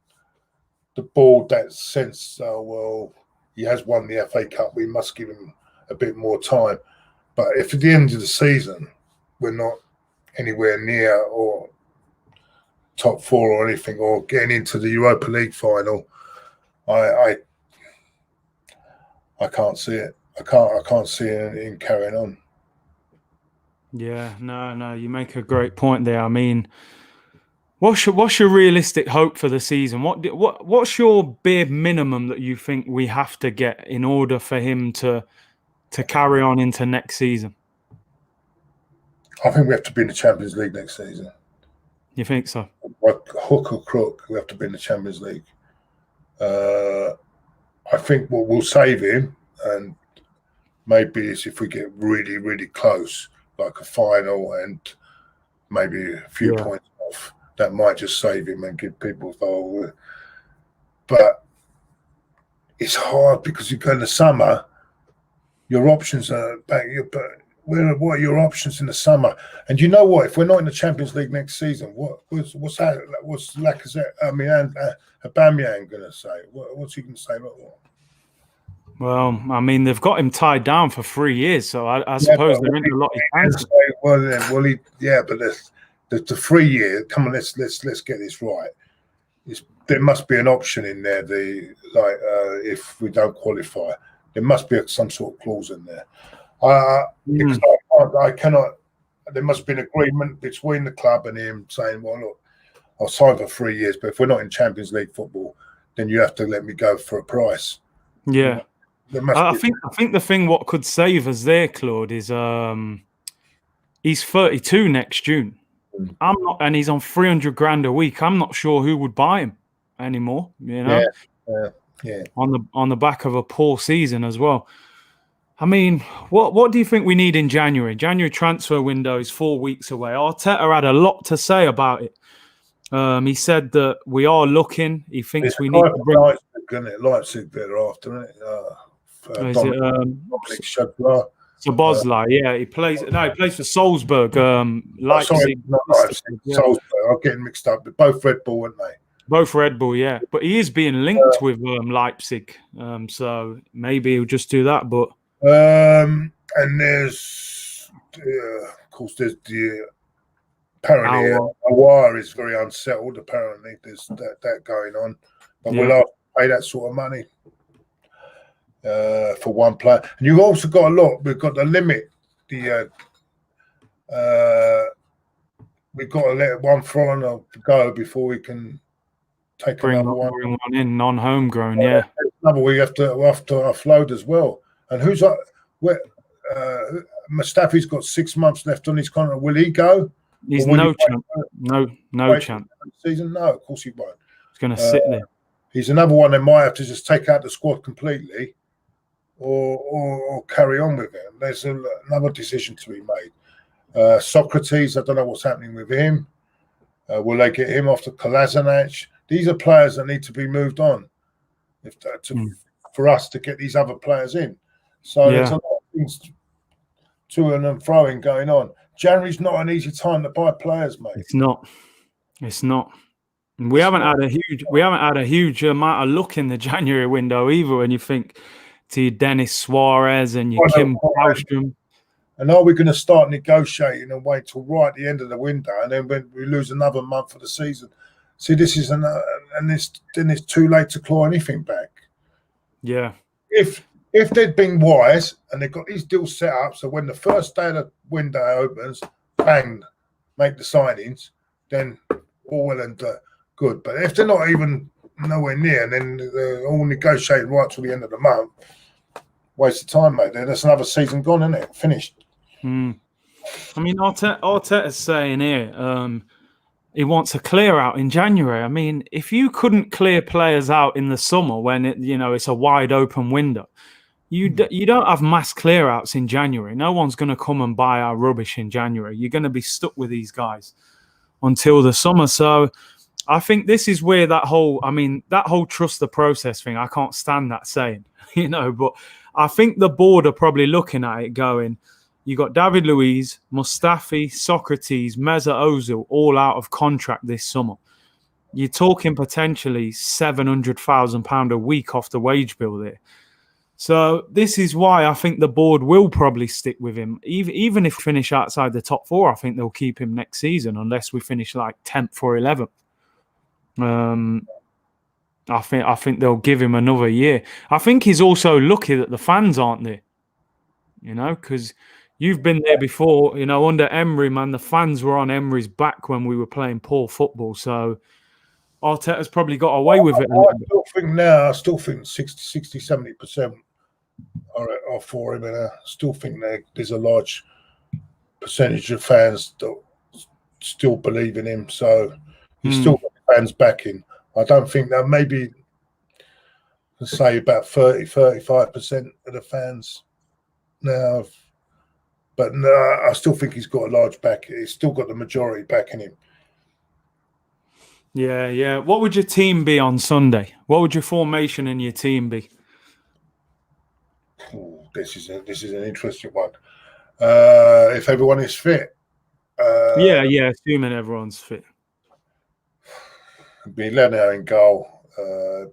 the board that sense. Well, he has won the FA Cup. We must give him a bit more time. But if at the end of the season we're not anywhere near or top four or anything, or getting into the Europa League final, I can't see it. I can't see it carrying on. Yeah, no, you make a great point there. I mean, what's your realistic hope for the season? What's your bare minimum that you think we have to get in order for him to carry on into next season? I think we have to be in the Champions League next season. You think so? Like hook or crook, we have to be in the Champions League. I think what will save him, and maybe is if we get really, really close, like a final and maybe a few points off, that might just save him and give people thought. But it's hard because you go in the summer, your options are back. But what are your options in the summer? And you know what? If we're not in the Champions League next season, what's that? What's Lacazette? I mean, Aubameyang going to say? What's he going to say about that? Well, I mean, they've got him tied down for 3 years, so I suppose they're into a lot of hands. But the 3 year. Come on, let's get this right. There must be an option in there. If we don't qualify, there must be some sort of clause in there. Because I cannot. There must be an agreement between the club and him saying, "Well, look, I'll sign for 3 years, but if we're not in Champions League football, then you have to let me go for a price." Yeah. I think the thing what could save us there, Claude, is he's 32 next June. I'm not, and he's on 300 grand a week. I'm not sure who would buy him anymore. You know, yeah. On the back of a poor season as well. I mean, what do you think we need in January? January transfer window is 4 weeks away. Arteta had a lot to say about it. He said that we are looking. He thinks we need to bring Leipzig thereafter, isn't it? Sabozlai, yeah, he plays for Salzburg. Leipzig. Salzburg. I'm getting mixed up. But both Red Bull, weren't they? Both Red Bull, yeah. But he is being linked with Leipzig, so maybe he'll just do that. But and there's, of course, there's the apparently Awar is very unsettled. Apparently, there's that going on, but we'll have to pay that sort of money for one player. And you've also got a lot. We've got the limit. We've got to let one foreigner go before we can take another one. Bring one in non-homegrown, yeah. Another we have to offload as well. And who's up? Mustafi's got 6 months left on his contract. Will he go? He's no chance. No chance. Season? No, of course he won't. He's going to sit there. He's another one that might have to just take out the squad completely, or carry on with it. There's another decision to be made. Socrates, I don't know what's happening with him. Will they get him off to Kolasinac? These are players that need to be moved on for us to get these other players in. So there's a lot of things to and throwing going on. January's not an easy time to buy players, mate. It's not. We haven't had a huge amount of luck in the January window either. When you think to your Dennis Suarez and your Kim Wallström. And are we going to start negotiating and wait till right at the end of the window, and then when we lose another month of the season? See, this is then it's too late to claw anything back. Yeah. If they'd been wise and they've got these deals set up, so when the first day of the window opens, bang, make the signings, then all well and good. But if they're not even nowhere near, and then they're all negotiating right till the end of the month, waste of time, mate. That's another season gone, isn't it? Finished. I mean, Arteta's saying here he wants a clear out in January. I mean, if you couldn't clear players out in the summer when it's a wide open window, you don't have mass clear outs in January. No one's going to come and buy our rubbish in January. You're going to be stuck with these guys until the summer. So I think this is where that whole trust the process thing, I can't stand that saying, but I think the board are probably looking at it going, you got David Luiz, Mustafi, Socrates, Mesut Ozil all out of contract this summer. You're talking potentially £700,000 a week off the wage bill there. So this is why I think the board will probably stick with him. Even if we finish outside the top four, I think they'll keep him next season unless we finish like 10th or 11th. I think they'll give him another year. I think he's also lucky that the fans aren't there. Because you've been there before. Under Emery, man, the fans were on Emery's back when we were playing poor football. So Arteta's probably got away with it a little bit. I still think 60, 70% are for him, and I still think there's a large percentage of fans that still believe in him. So he's still got fans backing. I don't think that maybe say about 35% of the fans now, but no, I still think he's got a large back. He's still got the majority backing him. Yeah. What would your team be on Sunday? What would your formation in your team be? Ooh, this is an interesting one. If everyone is fit. Yeah, assuming everyone's fit. Be Leno in goal. I'm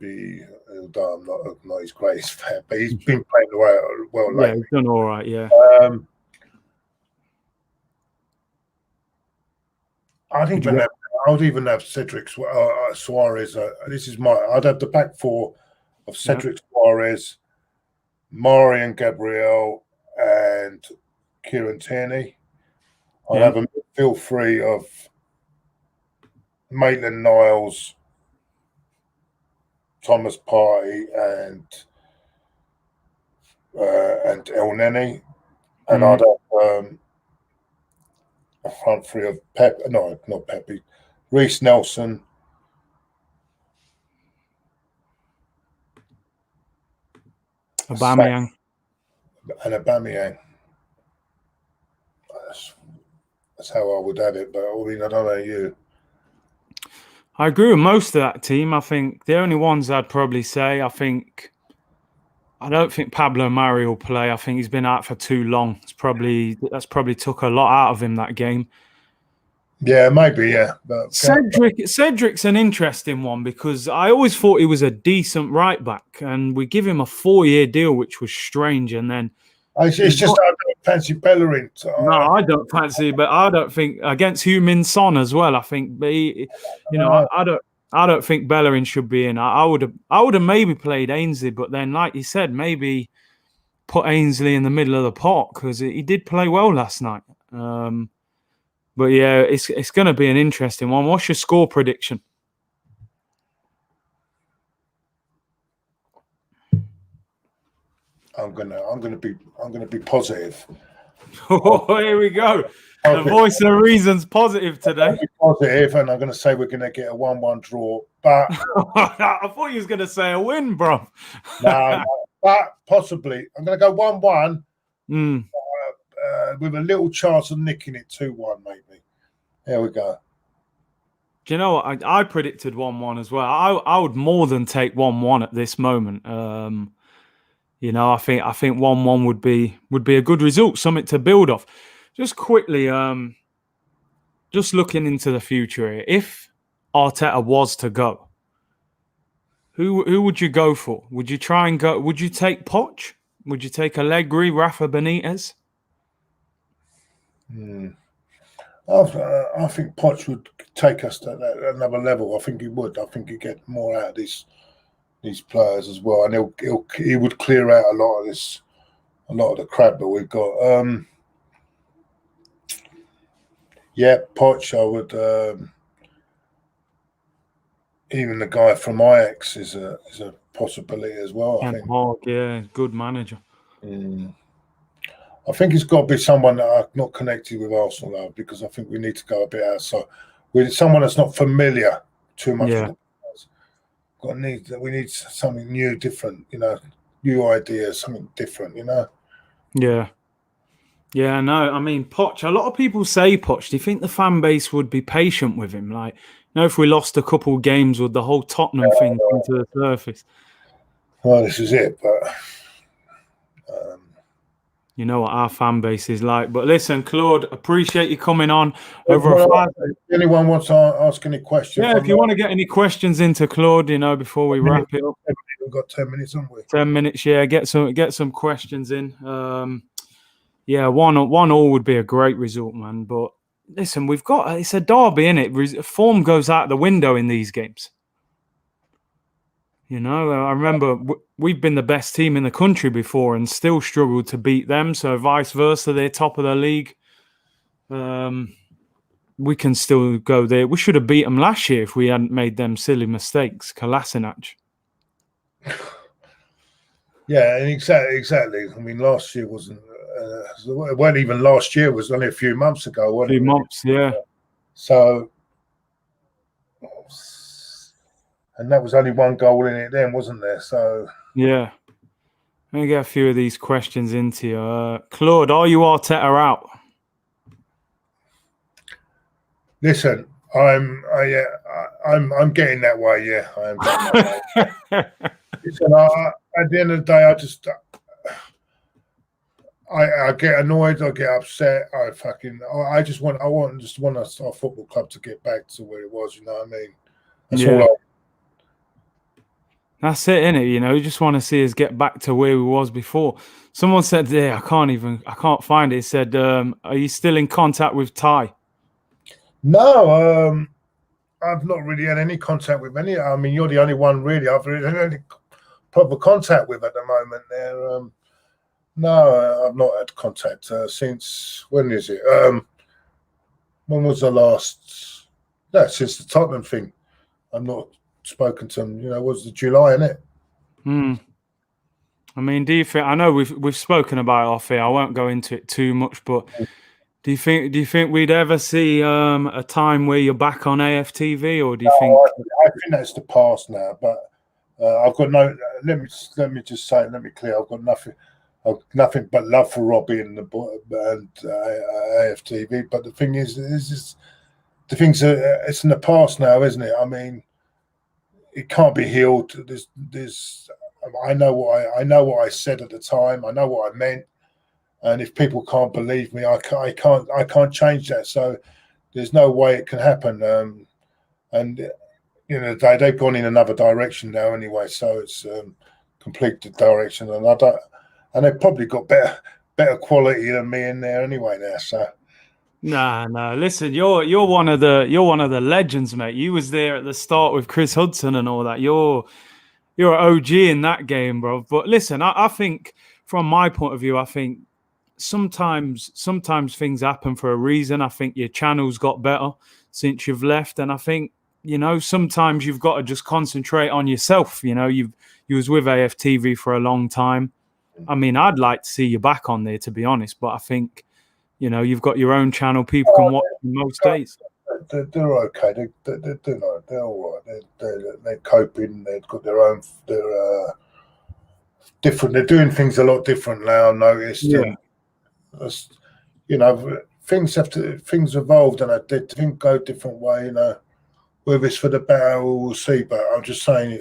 not his greatest fan, but he's been playing well lately. Yeah, he's done all right. Yeah. I think I would even have Cedric Suarez. I'd have the back four of Cedric Suarez, Marian Gabriel, and Kieran Tierney. I'd have a midfield three of Maitland-Niles, Thomas Partey, and El Neni, and I'd have a front three of not Pepe, Reece Nelson, Aubameyang, and Aubameyang. That's how I would have it. But I mean, I don't know you. I agree with most of that team. I think the only ones I'd probably say, I don't think Pablo Mari will play. I think he's been out for too long. That's probably took a lot out of him, that game. Yeah, maybe, yeah. But Cedric's an interesting one because I always thought he was a decent right back, and we give him a 4-year deal, which was strange. And then it's just I don't fancy Bellerin. No, I don't fancy, but I don't think against Heung-min Son as well. I think, I don't think Bellerin should be in. I would have maybe played Ainsley, but then, like you said, maybe put Ainsley in the middle of the pot because he did play well last night. But yeah, it's going to be an interesting one. What's your score prediction? I'm gonna be positive. Oh, here we go. The voice of reason's positive today. Positive, and I'm going to say we're going to get a 1-1 draw. But I thought you was going to say a win, bro. No, but possibly I'm going to go 1-1 with a little chance of nicking it 2-1, maybe. There we go. Do you know what? I predicted 1-1 as well. I would more than take 1-1 at this moment. I think 1-1 would be a good result, something to build off. Just quickly, just looking into the future here. If Arteta was to go, who would you go for? Would you try and go? Would you take Poch? Would you take Allegri, Rafa Benitez? I think Poch would take us to another level. I think he would. I think he'd get more out of these players as well, and he would clear out a lot of the crap that we've got. Poch, I would. Even the guy from Ajax is a possibility as well. I think. Good manager. I think it's got to be someone that are not connected with Arsenal now, because I think we need to go a bit outside. With someone that's not familiar too much with the players. We need something new, different, new ideas, something different, Yeah. Yeah, no, I mean, Poch, a lot of people say Poch. Do you think the fan base would be patient with him? Like, if we lost a couple games, would the whole Tottenham thing come to the surface? Well, this is it, but... you know what our fan base is like. But listen, Claude, appreciate you coming on. If anyone wants to ask any questions. Yeah, if you want to get any questions into Claude, before we wrap it up. We've got 10 minutes, haven't we? 10 minutes, yeah. Get some questions in. 1-1 would be a great result, man. But listen, it's a derby, innit? Form goes out the window in these games. You know, I remember we've been the best team in the country before and still struggled to beat them. So vice versa, they're top of the league. We can still go there. We should have beat them last year if we hadn't made them silly mistakes. Kolasinac. Yeah, and exactly. I mean, last year wasn't. It wasn't even last year. It was only a few months ago, wasn't it? A few months, yeah. So, and that was only one goal in it then, wasn't there? So, yeah. Let me get a few of these questions into you. Claude, are you Arteta out? Listen, I'm getting that way. Yeah, I am getting that way. Listen, at the end of the day, I get annoyed, I get upset. I just want our football club to get back to where it was. You know what I mean? That's all. That's it, innit? You know, you just want to see us get back to where we was before. Someone said there, I can't find it. It said, are you still in contact with Ty? No, I've not really had any contact with any. I mean, you're the only one really I've really had any proper contact with at the moment. There, no, I've not had contact since. When is it? When was the last? No, since the Tottenham thing. I'm not spoken to them. You know, was the July, innit? I mean, do you think? I know we've spoken about it off here. I won't go into it too much, but do you think we'd ever see a time where you're back on AFTV, or do you think? I think that's the past now. But I've got no. Let me just say. Let me clear. I've got nothing but love for Robbie and AFTV. But the thing is it's in the past now, isn't it? I mean, it can't be healed. I know what I said at the time. I know what I meant. And if people can't believe me, I can't change that. So there's no way it can happen. And you know, they've gone in another direction now anyway. So it's complete direction, and they've probably got better quality than me in there anyway now. So No. Listen, you're one of the legends, mate. You was there at the start with Chris Hudson and all that. You're an OG in that game, bro. But listen, I think from my point of view, I think sometimes things happen for a reason. I think your channel's got better since you've left, and I think, you know, sometimes you've got to just concentrate on yourself. You know, you was with AFTV for a long time. I mean, I'd like to see you back on there, to be honest, but I think, you know, you've got your own channel. People can watch most days. They're okay. They're all right. They're coping. They've got their own. They're different. They're doing things a lot different now. I noticed. Yeah. You know, things evolved, and things go a different way. You know, whether it's for the better, we'll see. But I'm just saying,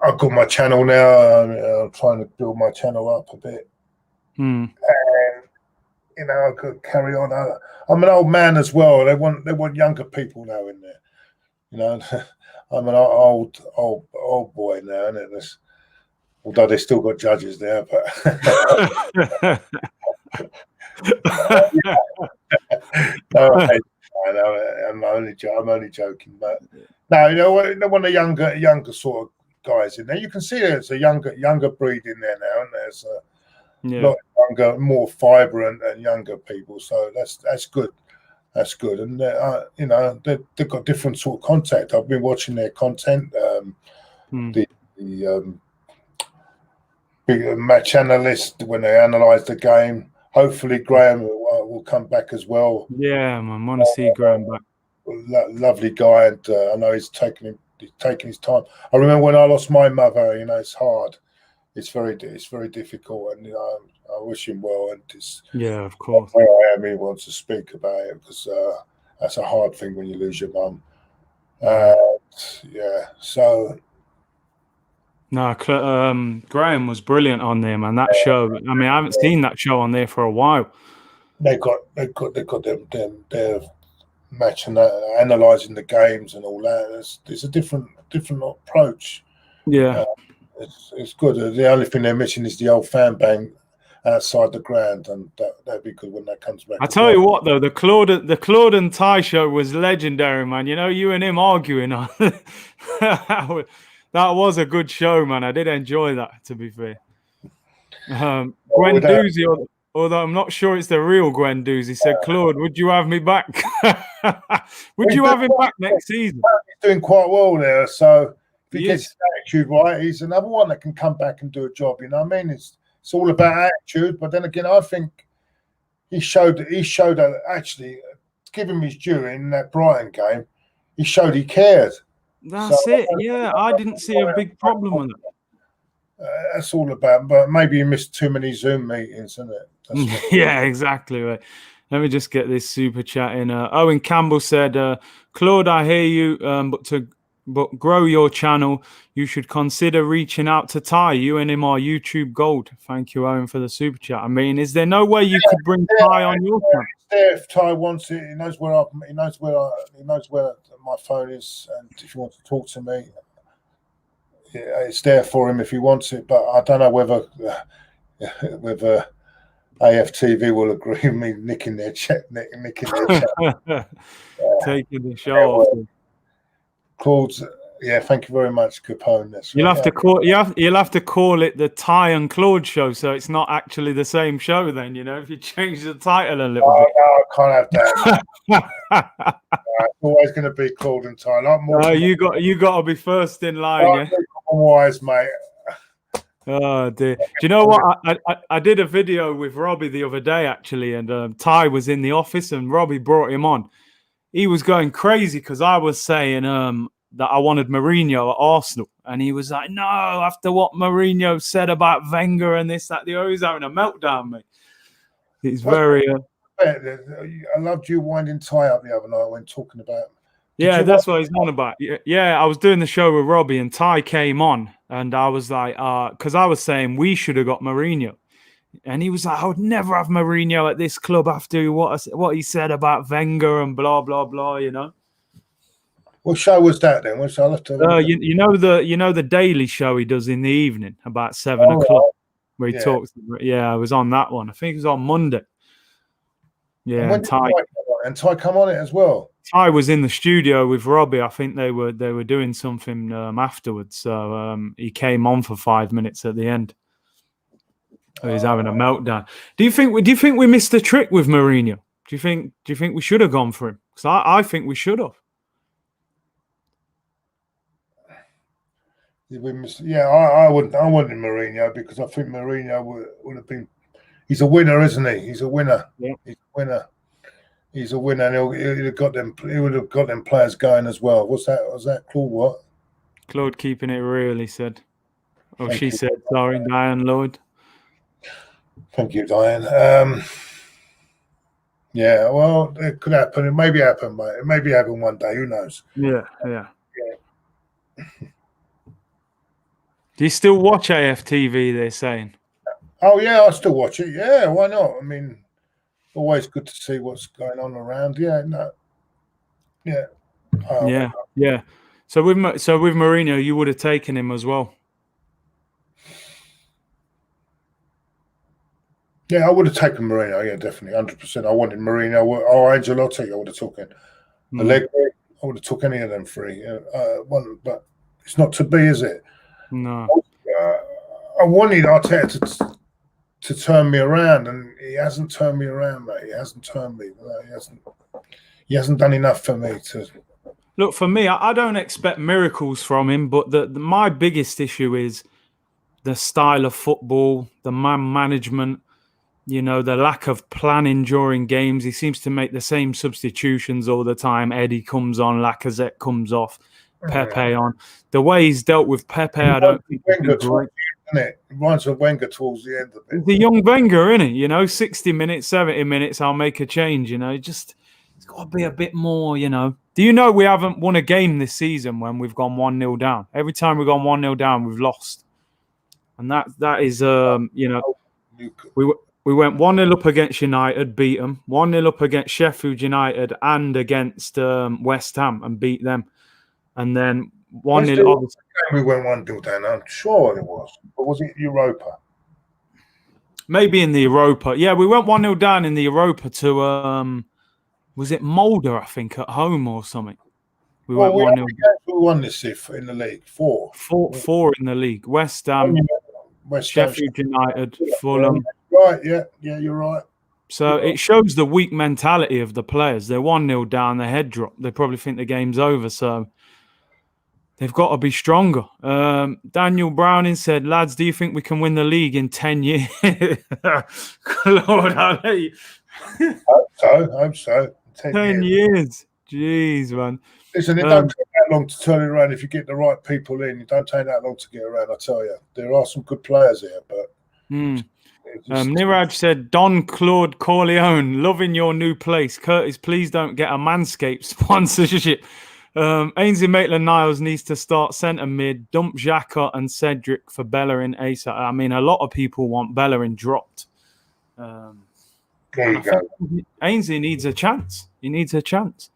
I've got my channel now. I'm trying to build my channel up a bit, and you know, I could carry on. I'm an old man as well. They want younger people now in there. You know, I'm an old boy now, and although they still got judges there, but no, I'm only joking. But no, you know, they want the younger sort of guys in there. You can see there's a younger breed in there now, and there's a lot younger, more vibrant and younger people. So that's good. That's good. And you know, they've got different sort of content. I've been watching their content. The big match analyst, when they analyse the game. Hopefully Graham will come back as well. Yeah, man, want to see Graham back. Lovely guy, and I know he's taking his time. I remember when I lost my mother. You know, it's hard. It's very difficult, and you know, I wish him well. And yeah, of course. Where I am, he wants to speak about it because that's a hard thing when you lose your mum. Yeah, so. No, Graham was brilliant on there, man. That show. I mean, I haven't seen that show on there for a while. They got their match and analysing the games and all that. It's a different approach. Yeah, it's good. The only thing they're missing is the old fan outside the ground, and that'd be good when that comes back. I tell you what, though, the Claude and Ty show was legendary, man. You know, you and him arguing on that was a good show, man. I did enjoy that, to be fair. Gwen Doozy, although I'm not sure it's the real Gwen Doozy, said, Claude, would you have me back? Would you have him back next season? He's doing quite well there, so if he gets his attitude right, he's another one that can come back and do a job. You know what I mean? It's all about attitude, but then again, I think he showed that actually, give him his due in that Brighton game. He showed he cared. That's it. Yeah, I didn't see a big problem with it. That's all about. But maybe you missed too many Zoom meetings, isn't it? Yeah, exactly. Right. Let me just get this super chat in. Owen Campbell said, Claude, I hear you, but grow your channel, you should consider reaching out to Ty. You and him are YouTube gold. Thank you, Owen, for the super chat. I mean, is there no way you could bring Ty on your channel? If Ty wants it, he knows where my phone is, and if he wants to talk to me, it's there for him if he wants it. But I don't know whether AFTV will agree with me nicking their chat. Taking the show off. Claude's, thank you very much, Capone. You'll have to call it the Ty and Claude show, so it's not actually the same show. Then if you change the title a little bit. No, I can't have that. It's always going to be Claude and Ty. You got to be first in line. Wise, mate. Oh dear. Do you know what? I did a video with Robbie the other day actually, and Ty was in the office, and Robbie brought him on. He was going crazy because I was saying that I wanted Mourinho at Arsenal. And he was like, no, after what Mourinho said about Wenger and this, that, the other, he's having a meltdown, mate. He's very... I loved you winding Ty up the other night when talking about... Yeah, that's what he's on about. Yeah, I was doing the show with Robbie and Ty came on. And I was like, because I was saying we should have got Mourinho. And he was like, I would never have Mourinho at this club after what he said about Wenger and blah, blah, blah, What show was that then? Which I'll have to you know the daily show he does in the evening about 7 o'clock where he talks. Yeah, I was on that one. I think it was on Monday. Yeah, and Ty come on it as well. Ty was in the studio with Robbie. I think they were doing something afterwards. So he came on for 5 minutes at the end. He's having a meltdown. Do you think we missed a trick with Mourinho? Do you think we should have gone for him? Because I think we should have. I wanted Mourinho because I think Mourinho would have been. He's a winner, isn't he? He's a winner. Yeah. He's a winner, and he would have got them players going as well. Was that Claude? What? Claude keeping it real, he said. Oh, she said, sorry, Diane Lloyd. Thank you, Diane. Well, it could happen. It maybe happen, mate. It maybe happen one day. Who knows? Yeah. Do you still watch AFTV, they're saying? Oh, yeah, I still watch it. Yeah, why not? I mean, always good to see what's going on around. Yeah, no. Yeah. Yeah. So with Mourinho, you would have taken him as well? Yeah, I would have taken Mourinho. Yeah, definitely, 100%. I wanted Mourinho or Ancelotti. I would have taken Allegri. I would have took any of them three. But it's not to be, is it? No. I wanted Arteta to turn me around, and he hasn't turned me around, mate. He hasn't turned me. He hasn't done enough for me to. Look, for me, I don't expect miracles from him, but my biggest issue is the style of football, the management. The lack of planning during games. He seems to make the same substitutions all the time. Eddie comes on, Lacazette comes off, Pepe on. The way he's dealt with Pepe, I don't think Wenger great. It reminds me of Wenger towards the end of it. The young Wenger, isn't he? 60 minutes, 70 minutes, I'll make a change. It's got to be a bit more, Do you know we haven't won a game this season when we've gone 1-0 down? Every time we've gone 1-0 down, we've lost. And that is, we went 1-0 up against United, beat them. 1-0 up against Sheffield United and against West Ham and beat them. And then 1-0. We went 1-0 down. I'm sure it was. But was it Europa? Maybe in the Europa. Yeah, we went 1-0 down in the Europa to was it Mulder, I think, at home or something. We went 1-0. We won this if in the league. Four in the league. West Ham, Sheffield United, Fulham. Right, yeah, you're right. So it shows the weak mentality of the players. They're 1-0 down, their head drop. They probably think the game's over, so they've got to be stronger. Daniel Browning said, lads, do you think we can win the league in 10 years? Claude, I'll let you. Hope so. 10 years. Jeez, man. Listen, it don't take that long to turn it around if you get the right people in. It don't take that long to get around, I tell you. There are some good players here, but... Niraj said, Don Claude Corleone, loving your new place. Curtis, please don't get a Manscaped sponsorship. Ainsley Maitland-Niles needs to start centre mid, dump Xhaka and Cedric for Bellerin ASAP. I mean, a lot of people want Bellerin dropped. There you go. Ainsley needs a chance. He needs a chance.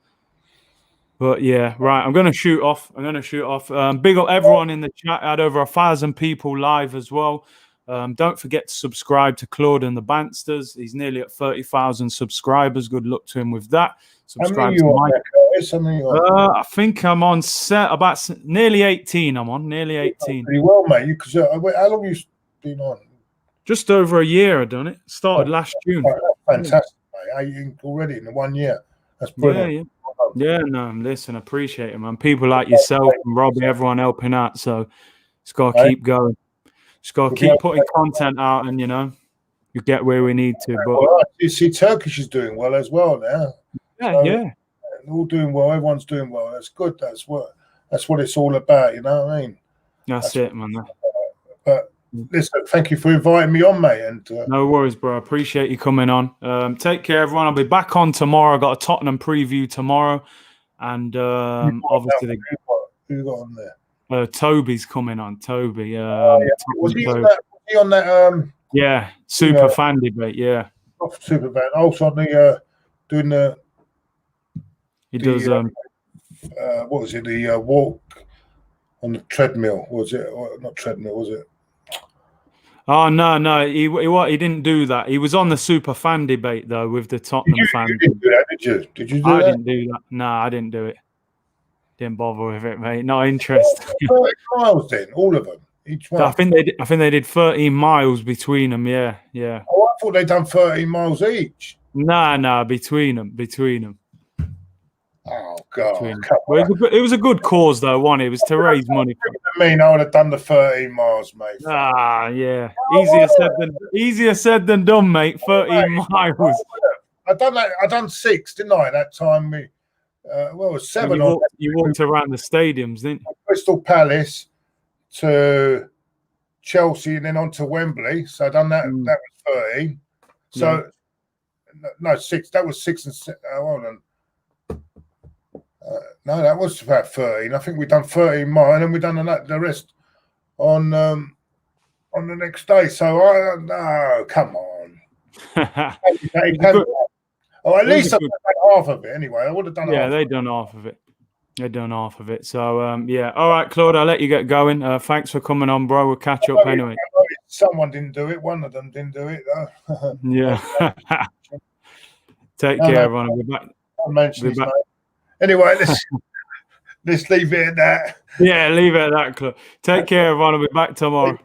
But yeah, right. I'm going to shoot off. Big up everyone in the chat. I had over 1,000 people live as well. Don't forget to subscribe to Claude and the Bansters. He's nearly at 30,000 subscribers. Good luck to him with that. Subscribe to Mike. I think I'm on set about nearly 18. I'm on nearly 18. Pretty well, mate. Because how long have you been on? Just over a year. I've done it. Started last June. Fantastic, mate. 18 already in 1 year. That's brilliant. Yeah. No, listen, appreciate it, man. People like yourself and Robbie, everyone helping out. So it's got to keep going. Just got to keep putting content out, and you get where we need to. But you see, Turkish is doing well as well now. Yeah. All doing well. Everyone's doing well. That's good. That's what it's all about. You know what I mean? That's it, man. But listen, thank you for inviting me on, mate. And no worries, bro. Appreciate you coming on. Take care, everyone. I'll be back on tomorrow. I got a Tottenham preview tomorrow, and obviously who you got on there? Toby's coming on. Toby. Was he on that? Yeah, super fan debate. Yeah, super fan. Also on the doing the. He does. What was it? The walk on the treadmill. Was it? Or not treadmill? Was it? Oh no! He didn't do that. He was on the super fan debate though with the Tottenham fans. You didn't do that, did you? Did you do that? I didn't do that. No, I didn't do it. Didn't bother with it, mate. Not interested. 30 miles then, all of them, each one. I think they did 13 miles between them. Yeah. Oh, I thought they'd done 13 miles each. Nah, between them. Oh God! Well, it was a good cause though, wasn't it? It was to raise money. I mean, I would have done the 13 miles, mate. Yeah. Easier said than done, mate. 13 miles. I done that. I done 6, didn't I? That time it was 7. You walked around the stadiums, didn't you? Crystal Palace to Chelsea and then on to Wembley. So I done that. That was 13. So no, 6. That was 6 and 6. Hold on. No, that was about 13. I think we done 13 miles, and then we done the rest on the next day. So no, come on. At least I've done half of it anyway. I would have done. Yeah, they done half of it. So all right, Claude, I'll let you get going. Thanks for coming on, bro. We'll catch up anyway. Someone didn't do it. One of them didn't do it though. Yeah. Take care, everyone. I'll be back. I'll mention this, anyway, let's leave it at that. Yeah, leave it at that, Claude. Take care, everyone. I'll be back tomorrow.